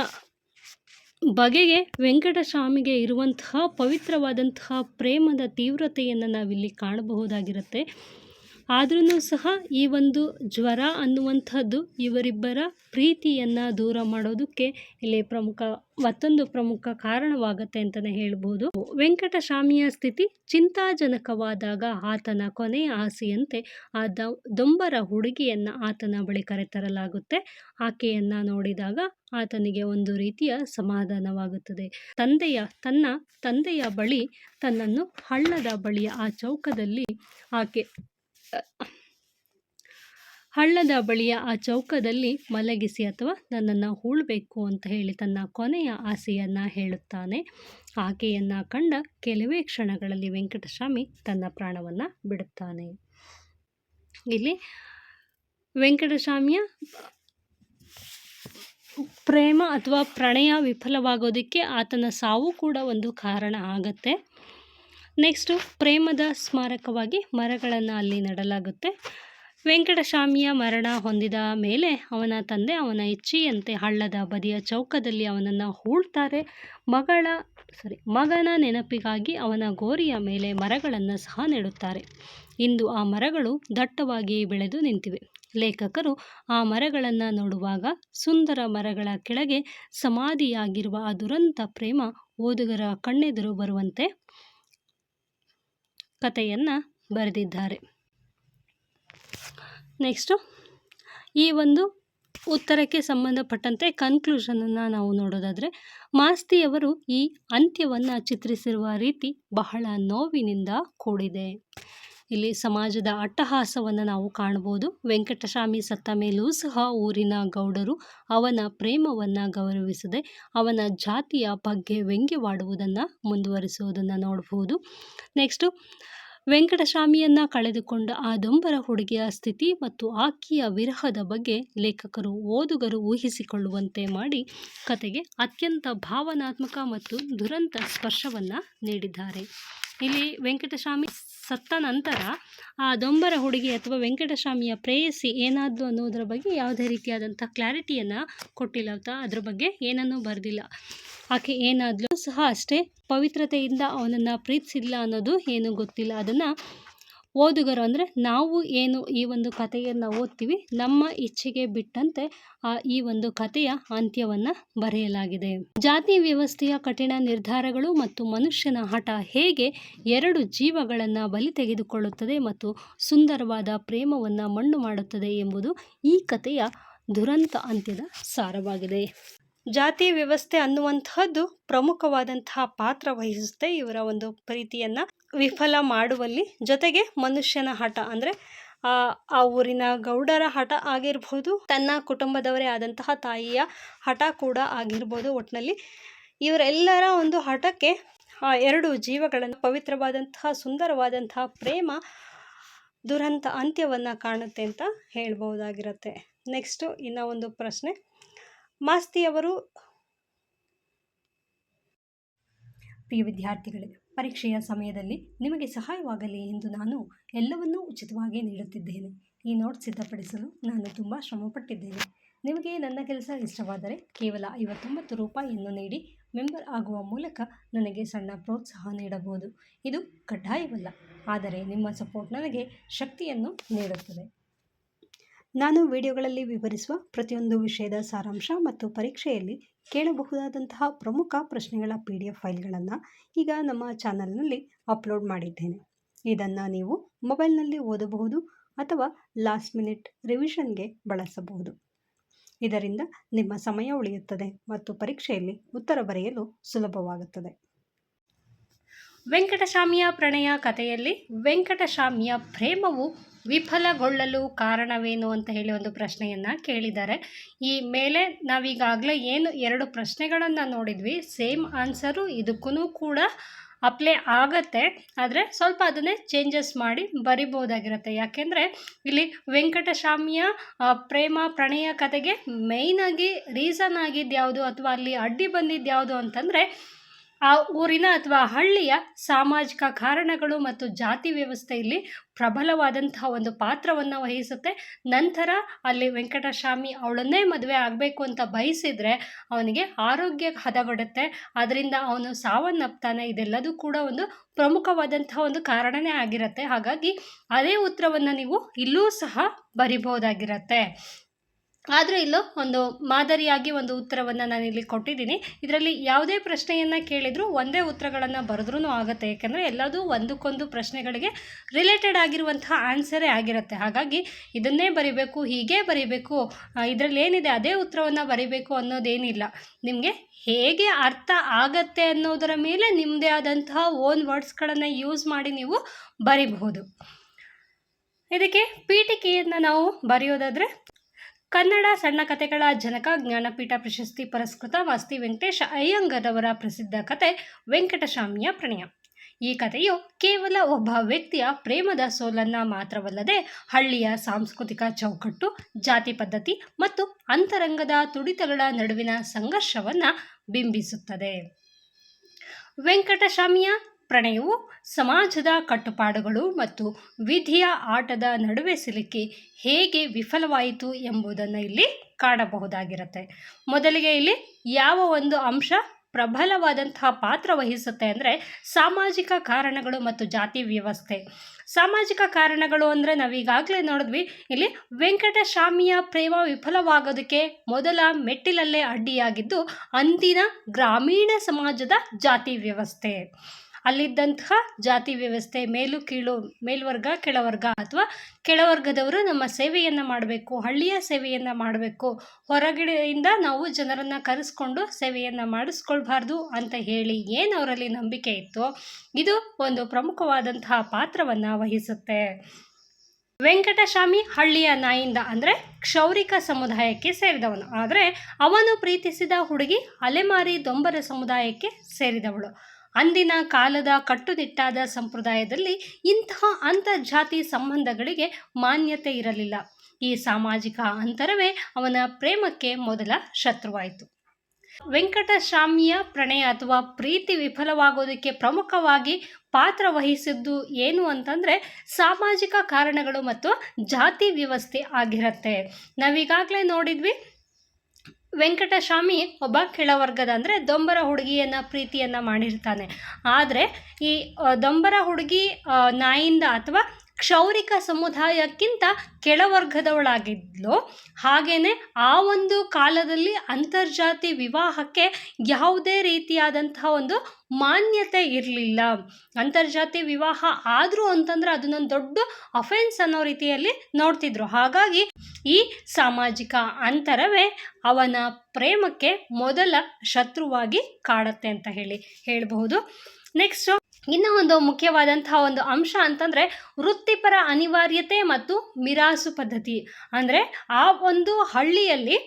ಬಗೆಗೆ ವೆಂಕಟಸ್ವಾಮಿಗೆ ಇರುವಂತಹ ಪವಿತ್ರವಾದಂತಹ ಪ್ರೇಮದ ತೀವ್ರತೆಯನ್ನು ನಾವಿಲ್ಲಿ ಕಾಣಬಹುದಾಗಿರುತ್ತೆ. ಆದ್ರೂ ಸಹ ಈ ಒಂದು ಜ್ವರ ಅನ್ನುವಂಥದ್ದು ಇವರಿಬ್ಬರ ಪ್ರೀತಿಯನ್ನು ದೂರ ಮಾಡೋದಕ್ಕೆ ಇಲ್ಲಿ ಮತ್ತೊಂದು ಪ್ರಮುಖ ಕಾರಣವಾಗುತ್ತೆ ಅಂತಲೇ ಹೇಳ್ಬೋದು. ವೆಂಕಟಸ್ವಾಮಿಯ ಸ್ಥಿತಿ ಚಿಂತಾಜನಕವಾದಾಗ ಆತನ ಕೊನೆಯ ಆಸೆಯಂತೆ ಆ ದೊಂಬರ ಹುಡುಗಿಯನ್ನು ಆತನ ಬಳಿ ಕರೆತರಲಾಗುತ್ತೆ. ಆಕೆಯನ್ನು ನೋಡಿದಾಗ ಆತನಿಗೆ ಒಂದು ರೀತಿಯ ಸಮಾಧಾನವಾಗುತ್ತದೆ. ತನ್ನ ತಂದೆಯ ಬಳಿ ತನ್ನನ್ನು ಹಳ್ಳದ ಬಳಿಯ ಆ ಚೌಕದಲ್ಲಿ ಮಲಗಿಸಿ ಅಥವಾ ನನ್ನನ್ನು ಹೂಳಬೇಕು ಅಂತ ಹೇಳಿ ತನ್ನ ಕೊನೆಯ ಆಸೆಯನ್ನು ಹೇಳುತ್ತಾನೆ. ಆಕೆಯನ್ನು ಕಂಡ ಕೆಲವೇ ಕ್ಷಣಗಳಲ್ಲಿ ವೆಂಕಟಸ್ವಾಮಿ ತನ್ನ ಪ್ರಾಣವನ್ನು ಬಿಡುತ್ತಾನೆ. ಇಲ್ಲಿ ವೆಂಕಟಸ್ವಾಮಿಯ ಪ್ರೇಮ ಅಥವಾ ಪ್ರಣಯ ವಿಫಲವಾಗೋದಕ್ಕೆ ಆತನ ಸಾವು ಕೂಡ ಒಂದು ಕಾರಣ ಆಗತ್ತೆ. ನೆಕ್ಸ್ಟು ಪ್ರೇಮದ ಸ್ಮಾರಕವಾಗಿ ಮರಗಳನ್ನು ಅಲ್ಲಿ ನೆಡಲಾಗುತ್ತೆ. ವೆಂಕಟಸ್ವಾಮಿಯ ಮರಣ ಹೊಂದಿದ ಮೇಲೆ ಅವನ ತಂದೆ ಅವನ ಇಚ್ಛೆಯಂತೆ ಹಳ್ಳದ ಬದಿಯ ಚೌಕದಲ್ಲಿ ಅವನನ್ನು ಹೂಳ್ತಾರೆ. ಮಗನ ನೆನಪಿಗಾಗಿ ಅವನ ಗೋರಿಯ ಮೇಲೆ ಮರಗಳನ್ನು ಸಹ ನೆಡುತ್ತಾರೆ. ಇಂದು ಆ ಮರಗಳು ದಟ್ಟವಾಗಿ ಬೆಳೆದು ನಿಂತಿವೆ. ಲೇಖಕರು ಆ ಮರಗಳನ್ನು ನೋಡುವಾಗ ಸುಂದರ ಮರಗಳ ಕೆಳಗೆ ಸಮಾಧಿಯಾಗಿರುವ ಆ ದುರಂತ ಪ್ರೇಮ ಓದುಗರ ಕಣ್ಣೆದುರು ಬರುವಂತೆ ಕಥೆಯನ್ನು ಬರೆದಿದ್ದಾರೆ. ನೆಕ್ಸ್ಟು ಈ ಒಂದು ಉತ್ತರಕ್ಕೆ ಸಂಬಂಧಪಟ್ಟಂತೆ ಕನ್ಕ್ಲೂಷನನ್ನು ನಾವು ನೋಡೋದಾದರೆ, ಮಾಸ್ತಿಯವರು ಈ ಅಂತ್ಯವನ್ನು ಚಿತ್ರಿಸಿರುವ ರೀತಿ ಬಹಳ ನೋವಿನಿಂದ ಕೂಡಿದೆ. ಇಲ್ಲಿ ಸಮಾಜದ ಅಟ್ಟಹಾಸವನ್ನು ನಾವು ಕಾಣಬಹುದು. ವೆಂಕಟಸ್ವಾಮಿ ಸತ್ತ ಮೇಲೂ ಸಹ ಊರಿನ ಗೌಡರು ಅವನ ಪ್ರೇಮವನ್ನು ಗೌರವಿಸದೆ ಅವನ ಜಾತಿಯ ಬಗ್ಗೆ ವ್ಯಂಗ್ಯವಾಡುವುದನ್ನು ಮುಂದುವರಿಸುವುದನ್ನು ನೋಡಬಹುದು. ನೆಕ್ಸ್ಟು ವೆಂಕಟಸ್ವಾಮಿಯನ್ನು ಕಳೆದುಕೊಂಡ ಆ ದೊಂಬರ ಹುಡುಗಿಯ ಸ್ಥಿತಿ ಮತ್ತು ಆಕೆಯ ವಿರಹದ ಬಗ್ಗೆ ಲೇಖಕರು ಓದುಗರು ಊಹಿಸಿಕೊಳ್ಳುವಂತೆ ಮಾಡಿ ಕತೆಗೆ ಅತ್ಯಂತ ಭಾವನಾತ್ಮಕ ಮತ್ತು ದುರಂತ ಸ್ಪರ್ಶವನ್ನು ನೀಡಿದ್ದಾರೆ. ಇಲ್ಲಿ ವೆಂಕಟಸ್ವಾಮಿ ಸತ್ತ ನಂತರ ಆ ದೊಂಬರ ಹುಡುಗಿ ಅಥವಾ ವೆಂಕಟಸ್ವಾಮಿಯ ಪ್ರೇಯಸಿ ಏನಾದರೂ ಅನ್ನೋದರ ಬಗ್ಗೆ ಯಾವುದೇ ರೀತಿಯಾದಂಥ ಕ್ಲಾರಿಟಿಯನ್ನು ಕೊಟ್ಟಿಲ್ಲ ಅದ್ರ ಬಗ್ಗೆ ಏನನ್ನೂ ಬರೆದಿಲ್ಲ. ಆಕೆ ಏನಾದರೂ ಸಹ ಅಷ್ಟೇ ಪವಿತ್ರತೆಯಿಂದ ಅವನನ್ನು ಪ್ರೀತಿಸಿಲ್ಲ ಅನ್ನೋದು ಏನೂ ಗೊತ್ತಿಲ್ಲ. ಅದನ್ನು ಓದುಗರು ಅಂದರೆ ನಾವು ಏನು ಈ ಒಂದು ಕಥೆಯನ್ನು ಓದ್ತೀವಿ, ನಮ್ಮ ಇಚ್ಛೆಗೆ ಬಿಟ್ಟಂತೆ ಈ ಒಂದು ಕಥೆಯ ಅಂತ್ಯವನ್ನು ಬರೆಯಲಾಗಿದೆ. ಜಾತಿ ವ್ಯವಸ್ಥೆಯ ಕಠಿಣ ನಿರ್ಧಾರಗಳು ಮತ್ತು ಮನುಷ್ಯನ ಹಠ ಹೇಗೆ 2 ಜೀವಗಳನ್ನು ಬಲಿ ತೆಗೆದುಕೊಳ್ಳುತ್ತದೆ ಮತ್ತು ಸುಂದರವಾದ ಪ್ರೇಮವನ್ನು ಮಣ್ಣು ಮಾಡುತ್ತದೆ ಎಂಬುದು ಈ ಕಥೆಯ ದುರಂತ ಅಂತ್ಯದ ಸಾರವಾಗಿದೆ. ಜಾತಿ ವ್ಯವಸ್ಥೆ ಅನ್ನುವಂತಹದ್ದು ಪ್ರಮುಖವಾದಂತಹ ಪಾತ್ರ ವಹಿಸುತ್ತೆ ಇವರ ಒಂದು ಪ್ರೀತಿಯನ್ನು ವಿಫಲ ಮಾಡುವಲ್ಲಿ. ಜೊತೆಗೆ ಮನುಷ್ಯನ ಹಠ ಅಂದರೆ ಆ ಊರಿನ ಗೌಡರ ಹಠ ಆಗಿರ್ಬೋದು, ತನ್ನ ಕುಟುಂಬದವರೇ ಆದಂತಹ ತಾಯಿಯ ಹಠ ಕೂಡ ಆಗಿರ್ಬೋದು. ಒಟ್ಟಿನಲ್ಲಿ ಇವರೆಲ್ಲರ ಒಂದು ಹಠಕ್ಕೆ 2 ಜೀವಗಳನ್ನು ಪವಿತ್ರವಾದಂತಹ ಸುಂದರವಾದಂತಹ ಪ್ರೇಮ ದುರಂತ ಅಂತ್ಯವನ್ನು ಕಾಣುತ್ತೆ ಅಂತ ಹೇಳ್ಬೋದಾಗಿರುತ್ತೆ. ನೆಕ್ಸ್ಟು ಇನ್ನು ಒಂದು ಪ್ರಶ್ನೆ, ಮಾಸ್ತಿಯವರು ಪ್ರಿಯ ವಿದ್ಯಾರ್ಥಿಗಳೇ, ಪರೀಕ್ಷೆಯ ಸಮಯದಲ್ಲಿ ನಿಮಗೆ ಸಹಾಯವಾಗಲಿ ಎಂದು ನಾನು ಎಲ್ಲವನ್ನೂ ಉಚಿತವಾಗಿ ನೀಡುತ್ತಿದ್ದೇನೆ. ಈ ನೋಟ್ ಸಿದ್ಧಪಡಿಸಲು ನಾನು ತುಂಬ ಶ್ರಮಪಟ್ಟಿದ್ದೇನೆ. ನಿಮಗೆ ನನ್ನ ಕೆಲಸ ಇಷ್ಟವಾದರೆ ಕೇವಲ 59 ರೂಪಾಯಿಯನ್ನು ನೀಡಿ ಮೆಂಬರ್ ಆಗುವ ಮೂಲಕ ನನಗೆ ಸಣ್ಣ ಪ್ರೋತ್ಸಾಹ ನೀಡಬಹುದು. ಇದು ಕಡ್ಡಾಯವಲ್ಲ, ಆದರೆ ನಿಮ್ಮ ಸಪೋರ್ಟ್ ನನಗೆ ಶಕ್ತಿಯನ್ನು ನೀಡುತ್ತದೆ. ನಾನು ವಿಡಿಯೋಗಳಲ್ಲಿ ವಿವರಿಸುವ ಪ್ರತಿಯೊಂದು ವಿಷಯದ ಸಾರಾಂಶ ಮತ್ತು ಪರೀಕ್ಷೆಯಲ್ಲಿ ಕೇಳಬಹುದಾದಂತಹ ಪ್ರಮುಖ ಪ್ರಶ್ನೆಗಳ PDF ಫೈಲ್ಗಳನ್ನು ಈಗ ನಮ್ಮ ಚಾನಲ್ನಲ್ಲಿ ಅಪ್ಲೋಡ್ ಮಾಡಿದ್ದೇನೆ. ಇದನ್ನು ನೀವು ಮೊಬೈಲ್ನಲ್ಲಿ ಓದಬಹುದು ಅಥವಾ ಲಾಸ್ಟ್ ಮಿನಿಟ್ ರಿವಿಷನ್ಗೆ ಬಳಸಬಹುದು. ಇದರಿಂದ ನಿಮ್ಮ ಸಮಯ ಉಳಿಯುತ್ತದೆ ಮತ್ತು ಪರೀಕ್ಷೆಯಲ್ಲಿ ಉತ್ತರ ಬರೆಯಲು ಸುಲಭವಾಗುತ್ತದೆ. ವೆಂಕಟಸ್ವಾಮಿಯ ಪ್ರಣಯ ಕಥೆಯಲ್ಲಿ ವೆಂಕಟಸ್ವಾಮಿಯ ಪ್ರೇಮವು ವಿಫಲಗೊಳ್ಳಲು ಕಾರಣವೇನು ಅಂತ ಹೇಳಿ ಒಂದು ಪ್ರಶ್ನೆಯನ್ನು ಕೇಳಿದ್ದಾರೆ. ಈ ಮೇಲೆ ನಾವೀಗಾಗಲೇ ಏನು 2 ಪ್ರಶ್ನೆಗಳನ್ನು ನೋಡಿದ್ವಿ, ಸೇಮ್ ಆನ್ಸರು ಇದಕ್ಕೂ ಕೂಡ ಅಪ್ಲೈ ಆಗತ್ತೆ. ಆದರೆ ಸ್ವಲ್ಪ ಅದನ್ನೇ ಚೇಂಜಸ್ ಮಾಡಿ ಬರಿಬೋದಾಗಿರುತ್ತೆ. ಯಾಕೆಂದರೆ ಇಲ್ಲಿ ವೆಂಕಟಸ್ವಾಮಿಯ ಪ್ರಣಯ ಕಥೆಗೆ ಮೇಯ್ನಾಗಿ ರೀಸನ್ ಆಗಿದ್ದು ಯಾವುದು ಅಥವಾ ಅಲ್ಲಿ ಅಡ್ಡಿ ಬಂದಿದ್ದು ಯಾವುದು ಅಂತಂದರೆ ಆ ಊರಿನ ಅಥವಾ ಹಳ್ಳಿಯ ಸಾಮಾಜಿಕ ಕಾರಣಗಳು ಮತ್ತು ಜಾತಿ ವ್ಯವಸ್ಥೆಯಲ್ಲಿ ಪ್ರಬಲವಾದಂತಹ ಒಂದು ಪಾತ್ರವನ್ನು ವಹಿಸುತ್ತೆ. ನಂತರ ಅಲ್ಲಿ ವೆಂಕಟಸ್ವಾಮಿ ಅವಳನ್ನೇ ಮದುವೆ ಆಗಬೇಕು ಅಂತ ಬಯಸಿದರೆ ಅವನಿಗೆ ಆರೋಗ್ಯ ಹದಗೆಡುತ್ತೆ, ಅದರಿಂದ ಅವನು ಸಾವನ್ನಪ್ತಾನೆ. ಇದೆಲ್ಲದೂ ಕೂಡ ಒಂದು ಪ್ರಮುಖವಾದಂತಹ ಒಂದು ಕಾರಣನೇ ಆಗಿರುತ್ತೆ. ಹಾಗಾಗಿ ಅದೇ ಉತ್ತರವನ್ನು ನೀವು ಇಲ್ಲೂ ಸಹ ಬರಿಬೋದಾಗಿರುತ್ತೆ. ಆದರೆ ಇಲ್ಲೂ ಒಂದು ಮಾದರಿಯಾಗಿ ಒಂದು ಉತ್ತರವನ್ನು ನಾನಿಲ್ಲಿ ಕೊಟ್ಟಿದ್ದೀನಿ. ಇದರಲ್ಲಿ ಯಾವುದೇ ಪ್ರಶ್ನೆಯನ್ನು ಕೇಳಿದರೂ ಒಂದೇ ಉತ್ತರಗಳನ್ನು ಬರೆದ್ರೂ ಆಗುತ್ತೆ. ಏಕೆಂದರೆ ಎಲ್ಲದೂ ಒಂದಕ್ಕೊಂದು ಪ್ರಶ್ನೆಗಳಿಗೆ ರಿಲೇಟೆಡ್ ಆಗಿರುವಂತಹ ಆನ್ಸರೇ ಆಗಿರುತ್ತೆ. ಹಾಗಾಗಿ ಇದನ್ನೇ ಬರಿಬೇಕು, ಹೀಗೆ ಬರಿಬೇಕು, ಇದರಲ್ಲಿ ಏನಿದೆ ಅದೇ ಉತ್ತರವನ್ನು ಬರಿಬೇಕು ಅನ್ನೋದೇನಿಲ್ಲ. ನಿಮಗೆ ಹೇಗೆ ಅರ್ಥ ಆಗತ್ತೆ ಅನ್ನೋದರ ಮೇಲೆ ನಿಮ್ಮದೇ ಆದಂತಹ ಓನ್ ವರ್ಡ್ಸ್ಗಳನ್ನು ಯೂಸ್ ಮಾಡಿ ನೀವು ಬರಿಬಹುದು. ಇದಕ್ಕೆ ಪೀಠಿಕೆಯನ್ನು ನಾವು ಬರೆಯೋದಾದರೆ ಕನ್ನಡ ಸಣ್ಣ ಕಥೆಗಳ ಜನಕ, ಜ್ಞಾನಪೀಠ ಪ್ರಶಸ್ತಿ ಪುರಸ್ಕೃತ ಮಾಸ್ತಿ ವೆಂಕಟೇಶ ಅಯ್ಯಂಗಾರ್ ಅವರ ಪ್ರಸಿದ್ಧ ಕಥೆ ವೆಂಕಟಸ್ವಾಮಿಯ ಪ್ರಣಯ. ಈ ಕಥೆಯು ಕೇವಲ ಒಬ್ಬ ವ್ಯಕ್ತಿಯ ಪ್ರೇಮದ ಸೋಲನ್ನು ಮಾತ್ರವಲ್ಲದೆ ಹಳ್ಳಿಯ ಸಾಂಸ್ಕೃತಿಕ ಚೌಕಟ್ಟು, ಜಾತಿ ಪದ್ಧತಿ ಮತ್ತು ಅಂತರಂಗದ ತುಡಿತಗಳ ನಡುವಿನ ಸಂಘರ್ಷವನ್ನು ಬಿಂಬಿಸುತ್ತದೆ. ವೆಂಕಟಸ್ವಾಮಿಯ ಪ್ರಣಯವು ಸಮಾಜದ ಕಟ್ಟುಪಾಡುಗಳು ಮತ್ತು ವಿಧಿಯ ಆಟದ ನಡುವೆ ಸಿಲುಕಿ ಹೇಗೆ ವಿಫಲವಾಯಿತು ಎಂಬುದನ್ನು ಇಲ್ಲಿ ಕಾಣಬಹುದಾಗಿರುತ್ತೆ. ಮೊದಲಿಗೆ ಇಲ್ಲಿ ಯಾವ ಒಂದು ಅಂಶ ಪ್ರಬಲವಾದಂತಹ ಪಾತ್ರ ವಹಿಸುತ್ತೆ ಅಂದರೆ ಸಾಮಾಜಿಕ ಕಾರಣಗಳು ಮತ್ತು ಜಾತಿ ವ್ಯವಸ್ಥೆ. ಸಾಮಾಜಿಕ ಕಾರಣಗಳು ಅಂದರೆ ನಾವೀಗಾಗಲೇ ನೋಡಿದ್ವಿ, ಇಲ್ಲಿ ವೆಂಕಟಸ್ವಾಮಿಯ ಪ್ರೇಮ ವಿಫಲವಾಗೋದಕ್ಕೆ ಮೊದಲ ಮೆಟ್ಟಿಲಲ್ಲೇ ಅಡ್ಡಿಯಾಗಿದ್ದು ಅಂದಿನ ಗ್ರಾಮೀಣ ಸಮಾಜದ ಜಾತಿ ವ್ಯವಸ್ಥೆ. ಅಲ್ಲಿದ್ದಂತಹ ಜಾತಿ ವ್ಯವಸ್ಥೆ, ಮೇಲು ಕೀಳು, ಮೇಲ್ವರ್ಗ ಕೆಳವರ್ಗ ಅಥವಾ ಕೆಳವರ್ಗದವರು ನಮ್ಮ ಸೇವೆಯನ್ನು ಮಾಡಬೇಕು, ಹಳ್ಳಿಯ ಸೇವೆಯನ್ನು ಮಾಡಬೇಕು, ಹೊರಗಡೆಯಿಂದ ನಾವು ಜನರನ್ನು ಕರೆಸ್ಕೊಂಡು ಸೇವೆಯನ್ನು ಮಾಡಿಸ್ಕೊಳ್ಬಾರ್ದು ಅಂತ ಹೇಳಿ ಏನು ಅವರಲ್ಲಿ ನಂಬಿಕೆ ಇತ್ತು, ಇದು ಒಂದು ಪ್ರಮುಖವಾದಂತಹ ಪಾತ್ರವನ್ನು ವಹಿಸುತ್ತೆ. ವೆಂಕಟಸ್ವಾಮಿ ಹಳ್ಳಿಯ ನಾಯಿಂದ ಅಂದರೆ ಕ್ಷೌರಿಕ ಸಮುದಾಯಕ್ಕೆ ಸೇರಿದವನು. ಆದರೆ ಅವನು ಪ್ರೀತಿಸಿದ ಹುಡುಗಿ ಅಲೆಮಾರಿ ದೊಂಬರ ಸಮುದಾಯಕ್ಕೆ ಸೇರಿದವಳು. ಅಂದಿನ ಕಾಲದ ಕಟ್ಟುನಿಟ್ಟಾದ ಸಂಪ್ರದಾಯದಲ್ಲಿ ಇಂತಹ ಅಂತರ್ಜಾತಿ ಸಂಬಂಧಗಳಿಗೆ ಮಾನ್ಯತೆ ಇರಲಿಲ್ಲ. ಈ ಸಾಮಾಜಿಕ ಅಂತರವೇ ಅವನ ಪ್ರೇಮಕ್ಕೆ ಮೊದಲ ಶತ್ರುವಾಯಿತು. ವೆಂಕಟಸ್ವಾಮಿಯ ಪ್ರಣಯ ಅಥವಾ ಪ್ರೀತಿ ವಿಫಲವಾಗೋದಕ್ಕೆ ಪ್ರಮುಖವಾಗಿ ಪಾತ್ರ ವಹಿಸಿದ್ದು ಏನು ಅಂತಂದರೆ ಸಾಮಾಜಿಕ ಕಾರಣಗಳು ಮತ್ತು ಜಾತಿ ವ್ಯವಸ್ಥೆ ಆಗಿರುತ್ತೆ. ನಾವೀಗಾಗಲೇ ನೋಡಿದ್ವಿ, ವೆಂಕಟಸ್ವಾಮಿ ಒಬ್ಬ ಕೆಳವರ್ಗದ ಅಂದರೆ ದೊಂಬರ ಹುಡುಗಿಯನ್ನು ಪ್ರೀತಿಯನ್ನು ಮಾಡಿರ್ತಾನೆ. ಆದರೆ ಈ ದೊಂಬರ ಹುಡುಗಿ ನಾಯಿಂದ ಅಥವಾ ಕ್ಷೌರಿಕ ಸಮುದಾಯಕ್ಕಿಂತ ಕೆಳವರ್ಗದವಳಾಗಿದ್ಲು. ಹಾಗೆಯೇ ಆ ಒಂದು ಕಾಲದಲ್ಲಿ ಅಂತರ್ಜಾತಿ ವಿವಾಹಕ್ಕೆ ಯಾವುದೇ ರೀತಿಯಾದಂತಹ ಒಂದು ಮಾನ್ಯತೆ ಇರಲಿಲ್ಲ. ಅಂತರ್ಜಾತಿ ವಿವಾಹ ಆದರೂ ಅಂತಂದರೆ ಅದನ್ನೊಂದು ದೊಡ್ಡ ಅಫೆನ್ಸ್ ಅನ್ನೋ ರೀತಿಯಲ್ಲಿ ನೋಡ್ತಿದ್ರು. ಹಾಗಾಗಿ ಈ ಸಾಮಾಜಿಕ ಅಂತರವೇ ಅವನ ಪ್ರೇಮಕ್ಕೆ ಮೊದಲ ಶತ್ರುವಾಗಿ ಕಾಡುತ್ತೆ ಅಂತ ಹೇಳಬಹುದು. ನೆಕ್ಸ್ಟು ಇನ್ನೂ ಒಂದು ಮುಖ್ಯವಾದಂತಹ ಒಂದು ಅಂಶ ಅಂತಂದರೆ ವೃತ್ತಿಪರ ಅನಿವಾರ್ಯತೆ ಮತ್ತು ಮಿರಾಸು ಪದ್ಧತಿ. ಅಂದರೆ ಆ ಒಂದು ಹಳ್ಳಿಯಲ್ಲಿ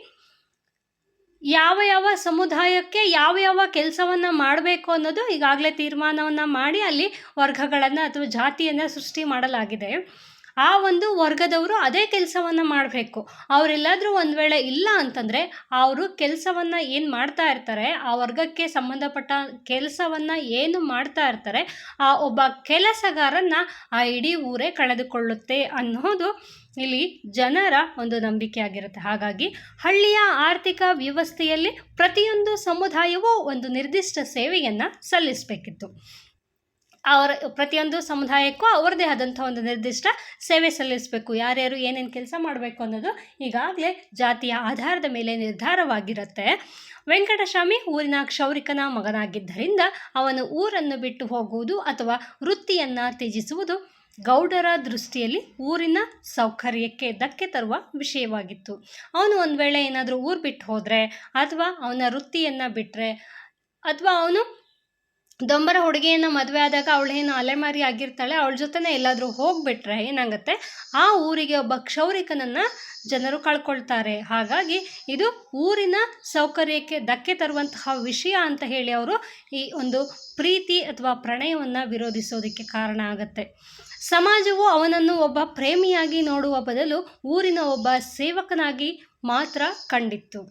ಯಾವ ಸಮುದಾಯಕ್ಕೆ ಯಾವ ಕೆಲಸವನ್ನು ಮಾಡಬೇಕು ಅನ್ನೋದು ಈಗಾಗಲೇ ತೀರ್ಮಾನವನ್ನು ಮಾಡಿ ಅಲ್ಲಿ ವರ್ಗಗಳನ್ನು ಅಥವಾ ಜಾತಿಯನ್ನು ಸೃಷ್ಟಿ ಮಾಡಲಾಗಿದೆ. ಆ ಒಂದು ವರ್ಗದವರು ಅದೇ ಕೆಲಸವನ್ನು ಮಾಡಬೇಕು. ಅವರೆಲ್ಲಾದರೂ ಒಂದು ವೇಳೆ ಇಲ್ಲ ಅಂತಂದರೆ ಅವರು ಕೆಲಸವನ್ನು ಏನು ಮಾಡ್ತಾ ಇರ್ತಾರೆ, ಆ ವರ್ಗಕ್ಕೆ ಸಂಬಂಧಪಟ್ಟ ಕೆಲಸವನ್ನು ಏನು ಮಾಡ್ತಾ ಇರ್ತಾರೆ, ಆ ಒಬ್ಬ ಕೆಲಸಗಾರನ್ನು ಆ ಇಡೀ ಊರೇ ಕಳೆದುಕೊಳ್ಳುತ್ತೆ ಅನ್ನೋದು ಇಲ್ಲಿ ಜನರ ಒಂದು ನಂಬಿಕೆ ಆಗಿರುತ್ತೆ. ಹಾಗಾಗಿ ಹಳ್ಳಿಯ ಆರ್ಥಿಕ ವ್ಯವಸ್ಥೆಯಲ್ಲಿ ಪ್ರತಿಯೊಂದು ಸಮುದಾಯವೂ ಒಂದು ನಿರ್ದಿಷ್ಟ ಸೇವೆಯನ್ನು ಸಲ್ಲಿಸಬೇಕಿತ್ತು. ಪ್ರತಿಯೊಂದು ಸಮುದಾಯಕ್ಕೂ ಅವರದೇ ಆದಂಥ ಒಂದು ನಿರ್ದಿಷ್ಟ ಸೇವೆ ಸಲ್ಲಿಸಬೇಕು. ಯಾರ್ಯಾರು ಏನೇನು ಕೆಲಸ ಮಾಡಬೇಕು ಅನ್ನೋದು ಈಗಾಗಲೇ ಜಾತಿಯ ಆಧಾರದ ಮೇಲೆ ನಿರ್ಧಾರವಾಗಿರುತ್ತೆ. ವೆಂಕಟಸ್ವಾಮಿ ಊರಿನ ಕ್ಷೌರಿಕನ ಮಗನಾಗಿದ್ದರಿಂದ ಅವನು ಊರನ್ನು ಬಿಟ್ಟು ಹೋಗುವುದು ಅಥವಾ ವೃತ್ತಿಯನ್ನು ತ್ಯಜಿಸುವುದು ಗೌಡರ ದೃಷ್ಟಿಯಲ್ಲಿ ಊರಿನ ಸೌಕರ್ಯಕ್ಕೆ ಧಕ್ಕೆ ತರುವ ವಿಷಯವಾಗಿತ್ತು. ಅವನು ಒಂದು ವೇಳೆ ಏನಾದರೂ ಊರು ಬಿಟ್ಟು ಹೋದರೆ ಅಥವಾ ಅವನ ವೃತ್ತಿಯನ್ನು ಬಿಟ್ಟರೆ ಅಥವಾ ಅವನು ದೊಂಬರ ಹುಡುಗಿಯನ್ನು ಮದುವೆ ಆದಾಗ ಅವಳೇನು ಅಲೆಮಾರಿ ಆಗಿರ್ತಾಳೆ, ಅವಳ ಜೊತೆನೇ ಎಲ್ಲಾದರೂ ಹೋಗಿಬಿಟ್ರೆ ಏನಾಗುತ್ತೆ, ಆ ಊರಿಗೆ ಒಬ್ಬ ಕ್ಷೌರಿಕನನ್ನು ಜನರು ಕಳ್ಕೊಳ್ತಾರೆ. ಹಾಗಾಗಿ ಇದು ಊರಿನ ಸೌಕರ್ಯಕ್ಕೆ ಧಕ್ಕೆ ತರುವಂತಹ ವಿಷಯ ಅಂತ ಹೇಳಿ ಅವರು ಈ ಒಂದು ಪ್ರೀತಿ ಅಥವಾ ಪ್ರಣಯವನ್ನು ವಿರೋಧಿಸೋದಕ್ಕೆ ಕಾರಣ ಆಗುತ್ತೆ. ಸಮಾಜವು ಅವನನ್ನು ಒಬ್ಬ ಪ್ರೇಮಿಯಾಗಿ ನೋಡುವ ಬದಲು ಊರಿನ ಒಬ್ಬ ಸೇವಕನಾಗಿ ಮಾತ್ರ ಕಂಡಿತ್ತು.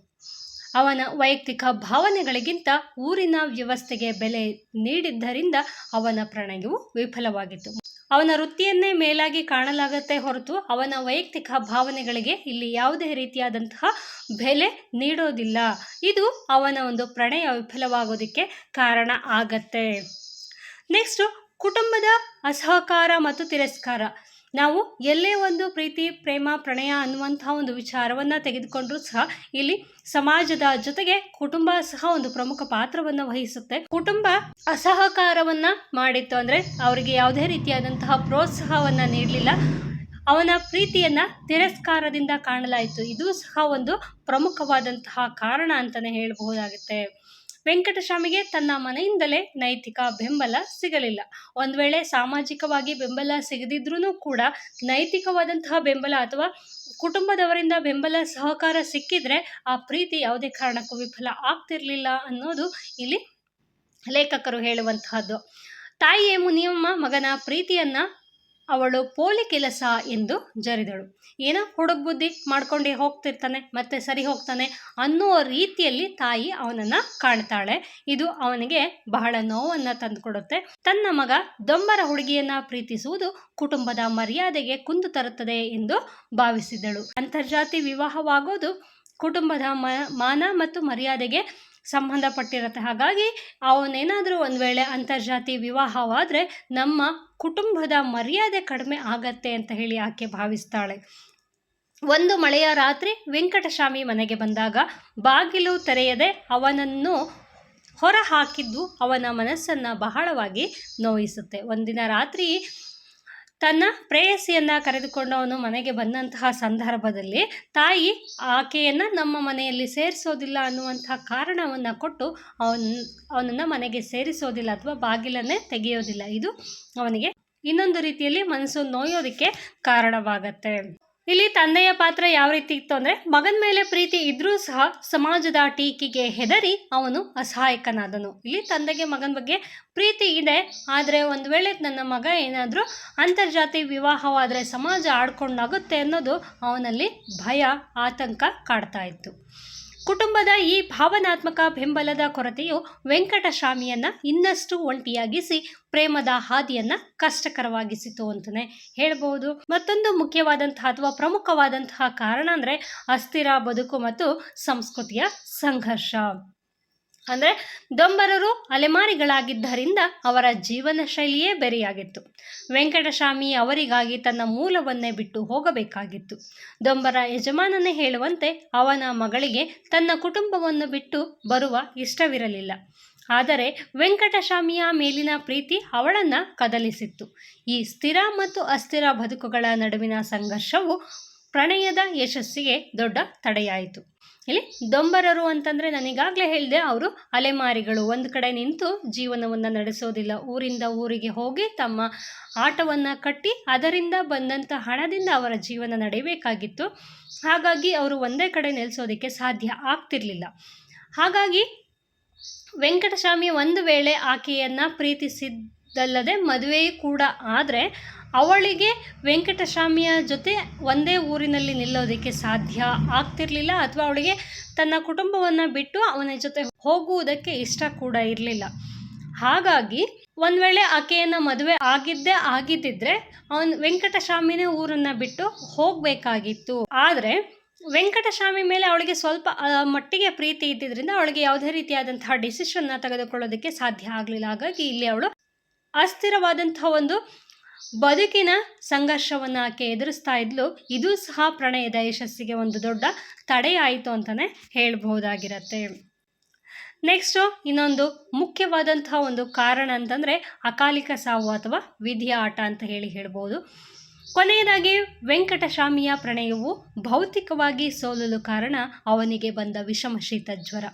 ಅವನ ವೈಯಕ್ತಿಕ ಭಾವನೆಗಳಿಗಿಂತ ಊರಿನ ವ್ಯವಸ್ಥೆಗೆ ಬೆಲೆ ನೀಡಿದ್ದರಿಂದ ಅವನ ಪ್ರಣಯವು ವಿಫಲವಾಗಿತ್ತು. ಅವನ ವೃತ್ತಿಯನ್ನೇ ಮೇಲಾಗಿ ಕಾಣಲಾಗತ್ತೆ ಹೊರತು ಅವನ ವೈಯಕ್ತಿಕ ಭಾವನೆಗಳಿಗೆ ಇಲ್ಲಿ ಯಾವುದೇ ರೀತಿಯಾದಂತಹ ಬೆಲೆ ನೀಡೋದಿಲ್ಲ. ಇದು ಅವನ ಒಂದು ಪ್ರಣಯ ವಿಫಲವಾಗೋದಕ್ಕೆ ಕಾರಣ ಆಗತ್ತೆ. ನೆಕ್ಸ್ಟು ಕುಟುಂಬದ ಅಸಹಕಾರ ಮತ್ತು ತಿರಸ್ಕಾರ. ನಾವು ಎಲ್ಲೇ ಒಂದು ಪ್ರೀತಿ ಪ್ರೇಮ ಪ್ರಣಯ ಅನ್ನುವಂತಹ ಒಂದು ವಿಚಾರವನ್ನು ತೆಗೆದುಕೊಂಡ್ರೂ ಸಹ ಇಲ್ಲಿ ಸಮಾಜದ ಜೊತೆಗೆ ಕುಟುಂಬ ಸಹ ಒಂದು ಪ್ರಮುಖ ಪಾತ್ರವನ್ನು ವಹಿಸುತ್ತೆ. ಕುಟುಂಬ ಅಸಹಕಾರವನ್ನು ಮಾಡಿತ್ತು ಅಂದರೆ ಅವರಿಗೆ ಯಾವುದೇ ರೀತಿಯಾದಂತಹ ಪ್ರೋತ್ಸಾಹವನ್ನು ನೀಡಲಿಲ್ಲ. ಅವನ ಪ್ರೀತಿಯನ್ನು ತಿರಸ್ಕಾರದಿಂದ ಕಾಣಲಾಯಿತು. ಇದು ಸಹ ಒಂದು ಪ್ರಮುಖವಾದಂತಹ ಕಾರಣ ಅಂತಲೇ ಹೇಳಬಹುದಾಗುತ್ತೆ. ವೆಂಕಟಸ್ವಾಮಿಗೆ ತನ್ನ ಮನೆಯಿಂದಲೇ ನೈತಿಕ ಬೆಂಬಲ ಸಿಗಲಿಲ್ಲ. ಒಂದು ವೇಳೆ ಸಾಮಾಜಿಕವಾಗಿ ಬೆಂಬಲ ಸಿಗದಿದ್ರೂ ಕೂಡ ನೈತಿಕವಾದಂತಹ ಬೆಂಬಲ ಅಥವಾ ಕುಟುಂಬದವರಿಂದ ಬೆಂಬಲ ಸಹಕಾರ ಸಿಕ್ಕಿದ್ರೆ ಆ ಪ್ರೀತಿ ಯಾವುದೇ ಕಾರಣಕ್ಕೂ ವಿಫಲ ಆಗ್ತಿರ್ಲಿಲ್ಲ ಅನ್ನೋದು ಇಲ್ಲಿ ಲೇಖಕರು ಹೇಳುವಂತಹದ್ದು. ತಾಯಿಯೇ ಮುನಿಯಮ್ಮ ಮಗನ ಪ್ರೀತಿಯನ್ನು ಅವಳು ಪೋಲಿ ಕೆಲಸ ಎಂದು ಜರಿದಳು. ಏನೋ ಹುಡುಗ ಬುದ್ಧಿ ಮಾಡ್ಕೊಂಡೇ ಹೋಗ್ತಿರ್ತಾನೆ, ಮತ್ತೆ ಸರಿ ಹೋಗ್ತಾನೆ ಅನ್ನೋ ರೀತಿಯಲ್ಲಿ ತಾಯಿ ಅವನನ್ನು ಕಾಣ್ತಾಳೆ. ಇದು ಅವನಿಗೆ ಬಹಳ ನೋವನ್ನು ತಂದುಕೊಡುತ್ತೆ. ತನ್ನ ಮಗ ದೊಂಬರ ಹುಡುಗಿಯನ್ನು ಪ್ರೀತಿಸುವುದು ಕುಟುಂಬದ ಮರ್ಯಾದೆಗೆ ಕುಂದು ತರುತ್ತದೆ ಎಂದು ಭಾವಿಸಿದಳು. ಅಂತರ್ಜಾತಿ ವಿವಾಹವಾಗೋದು ಕುಟುಂಬದ ಮಾನ ಮತ್ತು ಮರ್ಯಾದೆಗೆ ಸಂಬಂಧಪಟ್ಟಿರುತ್ತೆ. ಹಾಗಾಗಿ ಅವನೇನಾದರೂ ಒಂದು ವೇಳೆ ಅಂತರ್ಜಾತಿ ವಿವಾಹವಾದರೆ ನಮ್ಮ ಕುಟುಂಬದ ಮರ್ಯಾದೆ ಕಡಿಮೆ ಆಗತ್ತೆ ಅಂತ ಹೇಳಿ ಆಕೆ ಭಾವಿಸ್ತಾಳೆ. ಒಂದು ಮಳೆಯ ರಾತ್ರಿ ವೆಂಕಟಸ್ವಾಮಿ ಮನೆಗೆ ಬಂದಾಗ ಬಾಗಿಲು ತೆರೆಯದೆ ಅವನನ್ನು ಹೊರ ಹಾಕಿದ್ದು ಅವನ ಮನಸ್ಸನ್ನು ಬಹಳವಾಗಿ ನೋಯಿಸುತ್ತೆ. ಒಂದಿನ ರಾತ್ರಿ ತನ್ನ ಪ್ರೇಯಸಿಯನ್ನು ಕರೆದುಕೊಂಡು ಅವನು ಮನೆಗೆ ಬಂದಂತಹ ಸಂದರ್ಭದಲ್ಲಿ ತಾಯಿ ಆಕೆಯನ್ನು ನಮ್ಮ ಮನೆಯಲ್ಲಿ ಸೇರಿಸೋದಿಲ್ಲ ಅನ್ನುವಂತಹ ಕಾರಣವನ್ನು ಕೊಟ್ಟು ಅವನನ್ನು ಮನೆಗೆ ಸೇರಿಸೋದಿಲ್ಲ ಅಥವಾ ಬಾಗಿಲನ್ನೇ ತೆಗೆಯೋದಿಲ್ಲ. ಇದು ಅವನಿಗೆ ಇನ್ನೊಂದು ರೀತಿಯಲ್ಲಿ ಮನಸ್ಸು ನೋಯೋದಕ್ಕೆ ಕಾರಣವಾಗತ್ತೆ. ಇಲ್ಲಿ ತಂದೆಯ ಪಾತ್ರ ಯಾವ ರೀತಿ ಇತ್ತು ಅಂದರೆ, ಮಗನ ಮೇಲೆ ಪ್ರೀತಿ ಇದ್ರೂ ಸಹ ಸಮಾಜದ ಟೀಕೆಗೆ ಹೆದರಿ ಅವನು ಅಸಹಾಯಕನಾದನು. ಇಲ್ಲಿ ತಂದೆಗೆ ಮಗನ ಬಗ್ಗೆ ಪ್ರೀತಿ ಇದೆ, ಆದರೆ ಒಂದು ವೇಳೆ ನನ್ನ ಮಗ ಏನಾದರೂ ಅಂತರ್ಜಾತಿ ವಿವಾಹವಾದರೆ ಸಮಾಜ ಆಡ್ಕೊಂಡಾಗುತ್ತೆ ಅನ್ನೋದು ಅವನಲ್ಲಿ ಭಯ ಆತಂಕ ಕಾಡ್ತಾ ಇತ್ತು. ಕುಟುಂಬದ ಈ ಭಾವನಾತ್ಮಕ ಬೆಂಬಲದ ಕೊರತೆಯು ವೆಂಕಟಸ್ವಾಮಿಯನ್ನ ಇನ್ನಷ್ಟು ಒಂಟಿಯಾಗಿಸಿ ಪ್ರೇಮದ ಹಾದಿಯನ್ನ ಕಷ್ಟಕರವಾಗಿಸಿತು ಅಂತಲೇ ಹೇಳ್ಬೋದು. ಮತ್ತೊಂದು ಮುಖ್ಯವಾದಂತಹ ಅಥವಾ ಪ್ರಮುಖವಾದಂತಹ ಕಾರಣ ಅಂದರೆ ಅಸ್ಥಿರ ಬದುಕು ಮತ್ತು ಸಂಸ್ಕೃತಿಯ ಸಂಘರ್ಷ. ಅಂದರೆ ದೊಂಬರರು ಅಲೆಮಾರಿಗಳಾಗಿದ್ದರಿಂದ ಅವರ ಜೀವನ ಶೈಲಿಯೇ ಬೇರೆಯಾಗಿತ್ತು. ವೆಂಕಟಸ್ವಾಮಿ ಅವರಿಗಾಗಿ ತನ್ನ ಮೂಲವನ್ನೇ ಬಿಟ್ಟು ಹೋಗಬೇಕಾಗಿತ್ತು. ದೊಂಬರ ಯಜಮಾನನೇ ಹೇಳುವಂತೆ ಅವನ ಮಗಳಿಗೆ ತನ್ನ ಕುಟುಂಬವನ್ನು ಬಿಟ್ಟು ಬರುವ ಇಷ್ಟವಿರಲಿಲ್ಲ. ಆದರೆ ವೆಂಕಟಸ್ವಾಮಿಯ ಮೇಲಿನ ಪ್ರೀತಿ ಅವಳನ್ನು ಕದಲಿಸಿತ್ತು. ಈ ಸ್ಥಿರ ಮತ್ತು ಅಸ್ಥಿರ ಬದುಕುಗಳ ನಡುವಿನ ಸಂಘರ್ಷವು ಪ್ರಣಯದ ಯಶಸ್ಸಿಗೆ ದೊಡ್ಡ ತಡೆಯಾಯಿತು. ಇಲ್ಲಿ ದೊಂಬರರು ಅಂತಂದರೆ ನಾನೀಗಾಗಲೇ ಹೇಳಿದೆ, ಅವರು ಅಲೆಮಾರಿಗಳು, ಒಂದು ಕಡೆ ನಿಂತು ಜೀವನವನ್ನು ನಡೆಸೋದಿಲ್ಲ. ಊರಿಂದ ಊರಿಗೆ ಹೋಗಿ ತಮ್ಮ ಆಟವನ್ನು ಕಟ್ಟಿ ಅದರಿಂದ ಬಂದಂಥ ಹಣದಿಂದ ಅವರ ಜೀವನ ನಡೆಯಬೇಕಾಗಿತ್ತು. ಹಾಗಾಗಿ ಅವರು ಒಂದೇ ಕಡೆ ನೆಲೆಸೋದಕ್ಕೆ ಸಾಧ್ಯ ಆಗ್ತಿರಲಿಲ್ಲ. ಹಾಗಾಗಿ ವೆಂಕಟಸ್ವಾಮಿ ಒಂದು ವೇಳೆ ಆಕೆಯನ್ನು ಪ್ರೀತಿಸಿದ್ದಲ್ಲದೆ ಮದುವೆ ಕೂಡ ಆದರೆ ಅವಳಿಗೆ ವೆಂಕಟಸ್ವಾಮಿಯ ಜೊತೆ ಒಂದೇ ಊರಿನಲ್ಲಿ ನಿಲ್ಲೋದಕ್ಕೆ ಸಾಧ್ಯ ಆಗ್ತಿರಲಿಲ್ಲ, ಅಥವಾ ಅವಳಿಗೆ ತನ್ನ ಕುಟುಂಬವನ್ನು ಬಿಟ್ಟು ಅವನ ಜೊತೆ ಹೋಗುವುದಕ್ಕೆ ಇಷ್ಟ ಕೂಡ ಇರಲಿಲ್ಲ. ಹಾಗಾಗಿ ಒಂದು ವೇಳೆ ಆಕೆಯನ್ನು ಮದುವೆ ಆಗಿದ್ದಿದ್ರೆ ವೆಂಕಟಸ್ವಾಮಿನೇ ಊರನ್ನು ಬಿಟ್ಟು ಹೋಗಬೇಕಾಗಿತ್ತು. ಆದರೆ ವೆಂಕಟಸ್ವಾಮಿ ಮೇಲೆ ಅವಳಿಗೆ ಸ್ವಲ್ಪ ಮಟ್ಟಿಗೆ ಪ್ರೀತಿ ಇದ್ದಿದ್ದರಿಂದ ಅವಳಿಗೆ ಯಾವುದೇ ರೀತಿಯಾದಂತಹ ಡಿಸಿಷನ್ನ ತೆಗೆದುಕೊಳ್ಳೋದಕ್ಕೆ ಸಾಧ್ಯ ಆಗಲಿಲ್ಲ. ಹಾಗಾಗಿ ಇಲ್ಲಿ ಅವಳು ಅಸ್ಥಿರವಾದಂತಹ ಒಂದು ಬದುಕಿನ ಸಂಘರ್ಷವನ್ನು ಆಕೆ ಎದುರಿಸ್ತಾ ಇದ್ಲು. ಇದು ಸಹ ಪ್ರಣಯದ ಯಶಸ್ಸಿಗೆ ಒಂದು ದೊಡ್ಡ ತಡೆಯಾಯಿತು ಅಂತಲೇ ಹೇಳ್ಬಹುದಾಗಿರತ್ತೆ. ನೆಕ್ಸ್ಟು ಇನ್ನೊಂದು ಮುಖ್ಯವಾದಂತಹ ಒಂದು ಕಾರಣ ಅಂತಂದರೆ ಅಕಾಲಿಕ ಸಾವು ಅಥವಾ ವಿಧಿಯ ಆಟ ಅಂತ ಹೇಳ್ಬೋದು. ಕೊನೆಯದಾಗಿ ವೆಂಕಟಸ್ವಾಮಿಯ ಪ್ರಣಯವು ಭೌತಿಕವಾಗಿ ಸೋಲಲು ಕಾರಣ ಅವನಿಗೆ ಬಂದ ವಿಷಮಶೀತ ಜ್ವರ.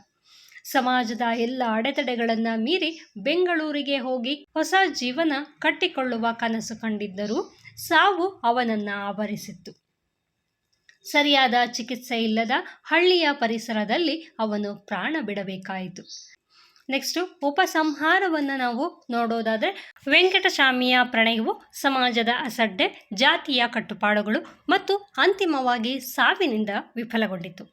ಸಮಾಜದ ಎಲ್ಲ ಅಡೆತಡೆಗಳನ್ನು ಮೀರಿ ಬೆಂಗಳೂರಿಗೆ ಹೋಗಿ ಹೊಸ ಜೀವನ ಕಟ್ಟಿಕೊಳ್ಳುವ ಕನಸು ಕಂಡಿದ್ದರೂ ಸಾವು ಅವನನ್ನು ಆವರಿಸಿತ್ತು. ಸರಿಯಾದ ಚಿಕಿತ್ಸೆ ಇಲ್ಲದ ಹಳ್ಳಿಯ ಪರಿಸರದಲ್ಲಿ ಅವನು ಪ್ರಾಣ ಬಿಡಬೇಕಾಯಿತು. ನೆಕ್ಸ್ಟು ಉಪಸಂಹಾರವನ್ನು ನಾವು ನೋಡೋದಾದರೆ, ವೆಂಕಟಸ್ವಾಮಿಯ ಪ್ರಣಯವು ಸಮಾಜದ ಅಸಡ್ಡೆ, ಜಾತಿಯ ಕಟ್ಟುಪಾಡುಗಳು ಮತ್ತು ಅಂತಿಮವಾಗಿ ಸಾವಿನಿಂದ ವಿಫಲಗೊಂಡಿತು.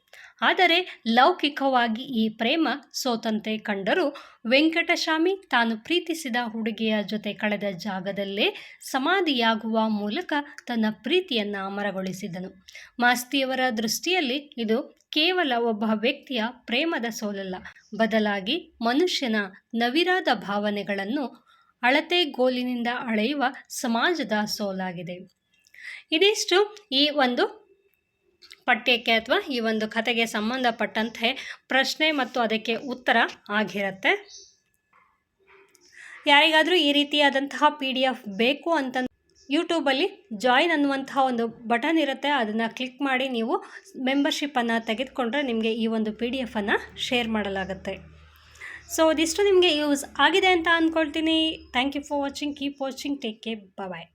ಆದರೆ ಲೌಕಿಕವಾಗಿ ಈ ಪ್ರೇಮ ಸೋತಂತೆ ಕಂಡರೂ ವೆಂಕಟಸ್ವಾಮಿ ತಾನು ಪ್ರೀತಿಸಿದ ಹುಡುಗಿಯ ಜೊತೆ ಕಳೆದ ಜಾಗದಲ್ಲೇ ಸಮಾಧಿಯಾಗುವ ಮೂಲಕ ತನ್ನ ಪ್ರೀತಿಯನ್ನು ಅಮರಗೊಳಿಸಿದನು. ಮಾಸ್ತಿಯವರ ದೃಷ್ಟಿಯಲ್ಲಿ ಇದು ಕೇವಲ ಒಬ್ಬ ವ್ಯಕ್ತಿಯ ಪ್ರೇಮದ ಸೋಲಲ್ಲ, ಬದಲಾಗಿ ಮನುಷ್ಯನ ನವಿರಾದ ಭಾವನೆಗಳನ್ನು ಅಳತೆಗೋಲಿನಿಂದ ಅಳೆಯುವ ಸಮಾಜದ ಸೋಲಾಗಿದೆ. ಇದಿಷ್ಟು ಈ ಒಂದು ಪಠ್ಯಕ್ಕೆ ಅಥವಾ ಈ ಒಂದು ಕಥೆಗೆ ಸಂಬಂಧಪಟ್ಟಂತೆ ಪ್ರಶ್ನೆ ಮತ್ತು ಅದಕ್ಕೆ ಉತ್ತರ ಆಗಿರುತ್ತೆ. ಯಾರಿಗಾದರೂ ಈ ರೀತಿಯಾದಂತಹ PDF ಬೇಕು ಅಂತ ಯೂಟ್ಯೂಬಲ್ಲಿ ಜಾಯಿನ್ ಅನ್ನುವಂತಹ ಒಂದು ಬಟನ್ ಇರುತ್ತೆ, ಅದನ್ನು ಕ್ಲಿಕ್ ಮಾಡಿ ನೀವು ಮೆಂಬರ್ಶಿಪ್ಪನ್ನು ತೆಗೆದುಕೊಂಡ್ರೆ ನಿಮಗೆ ಈ ಒಂದು PDF ಶೇರ್ ಮಾಡಲಾಗುತ್ತೆ. ಸೊ ಇದಿಷ್ಟು ನಿಮಗೆ ಯೂಸ್ ಆಗಿದೆ ಅಂತ ಅಂದ್ಕೊಳ್ತೀನಿ. Thank you for watching. Keep watching. Take care. Bye.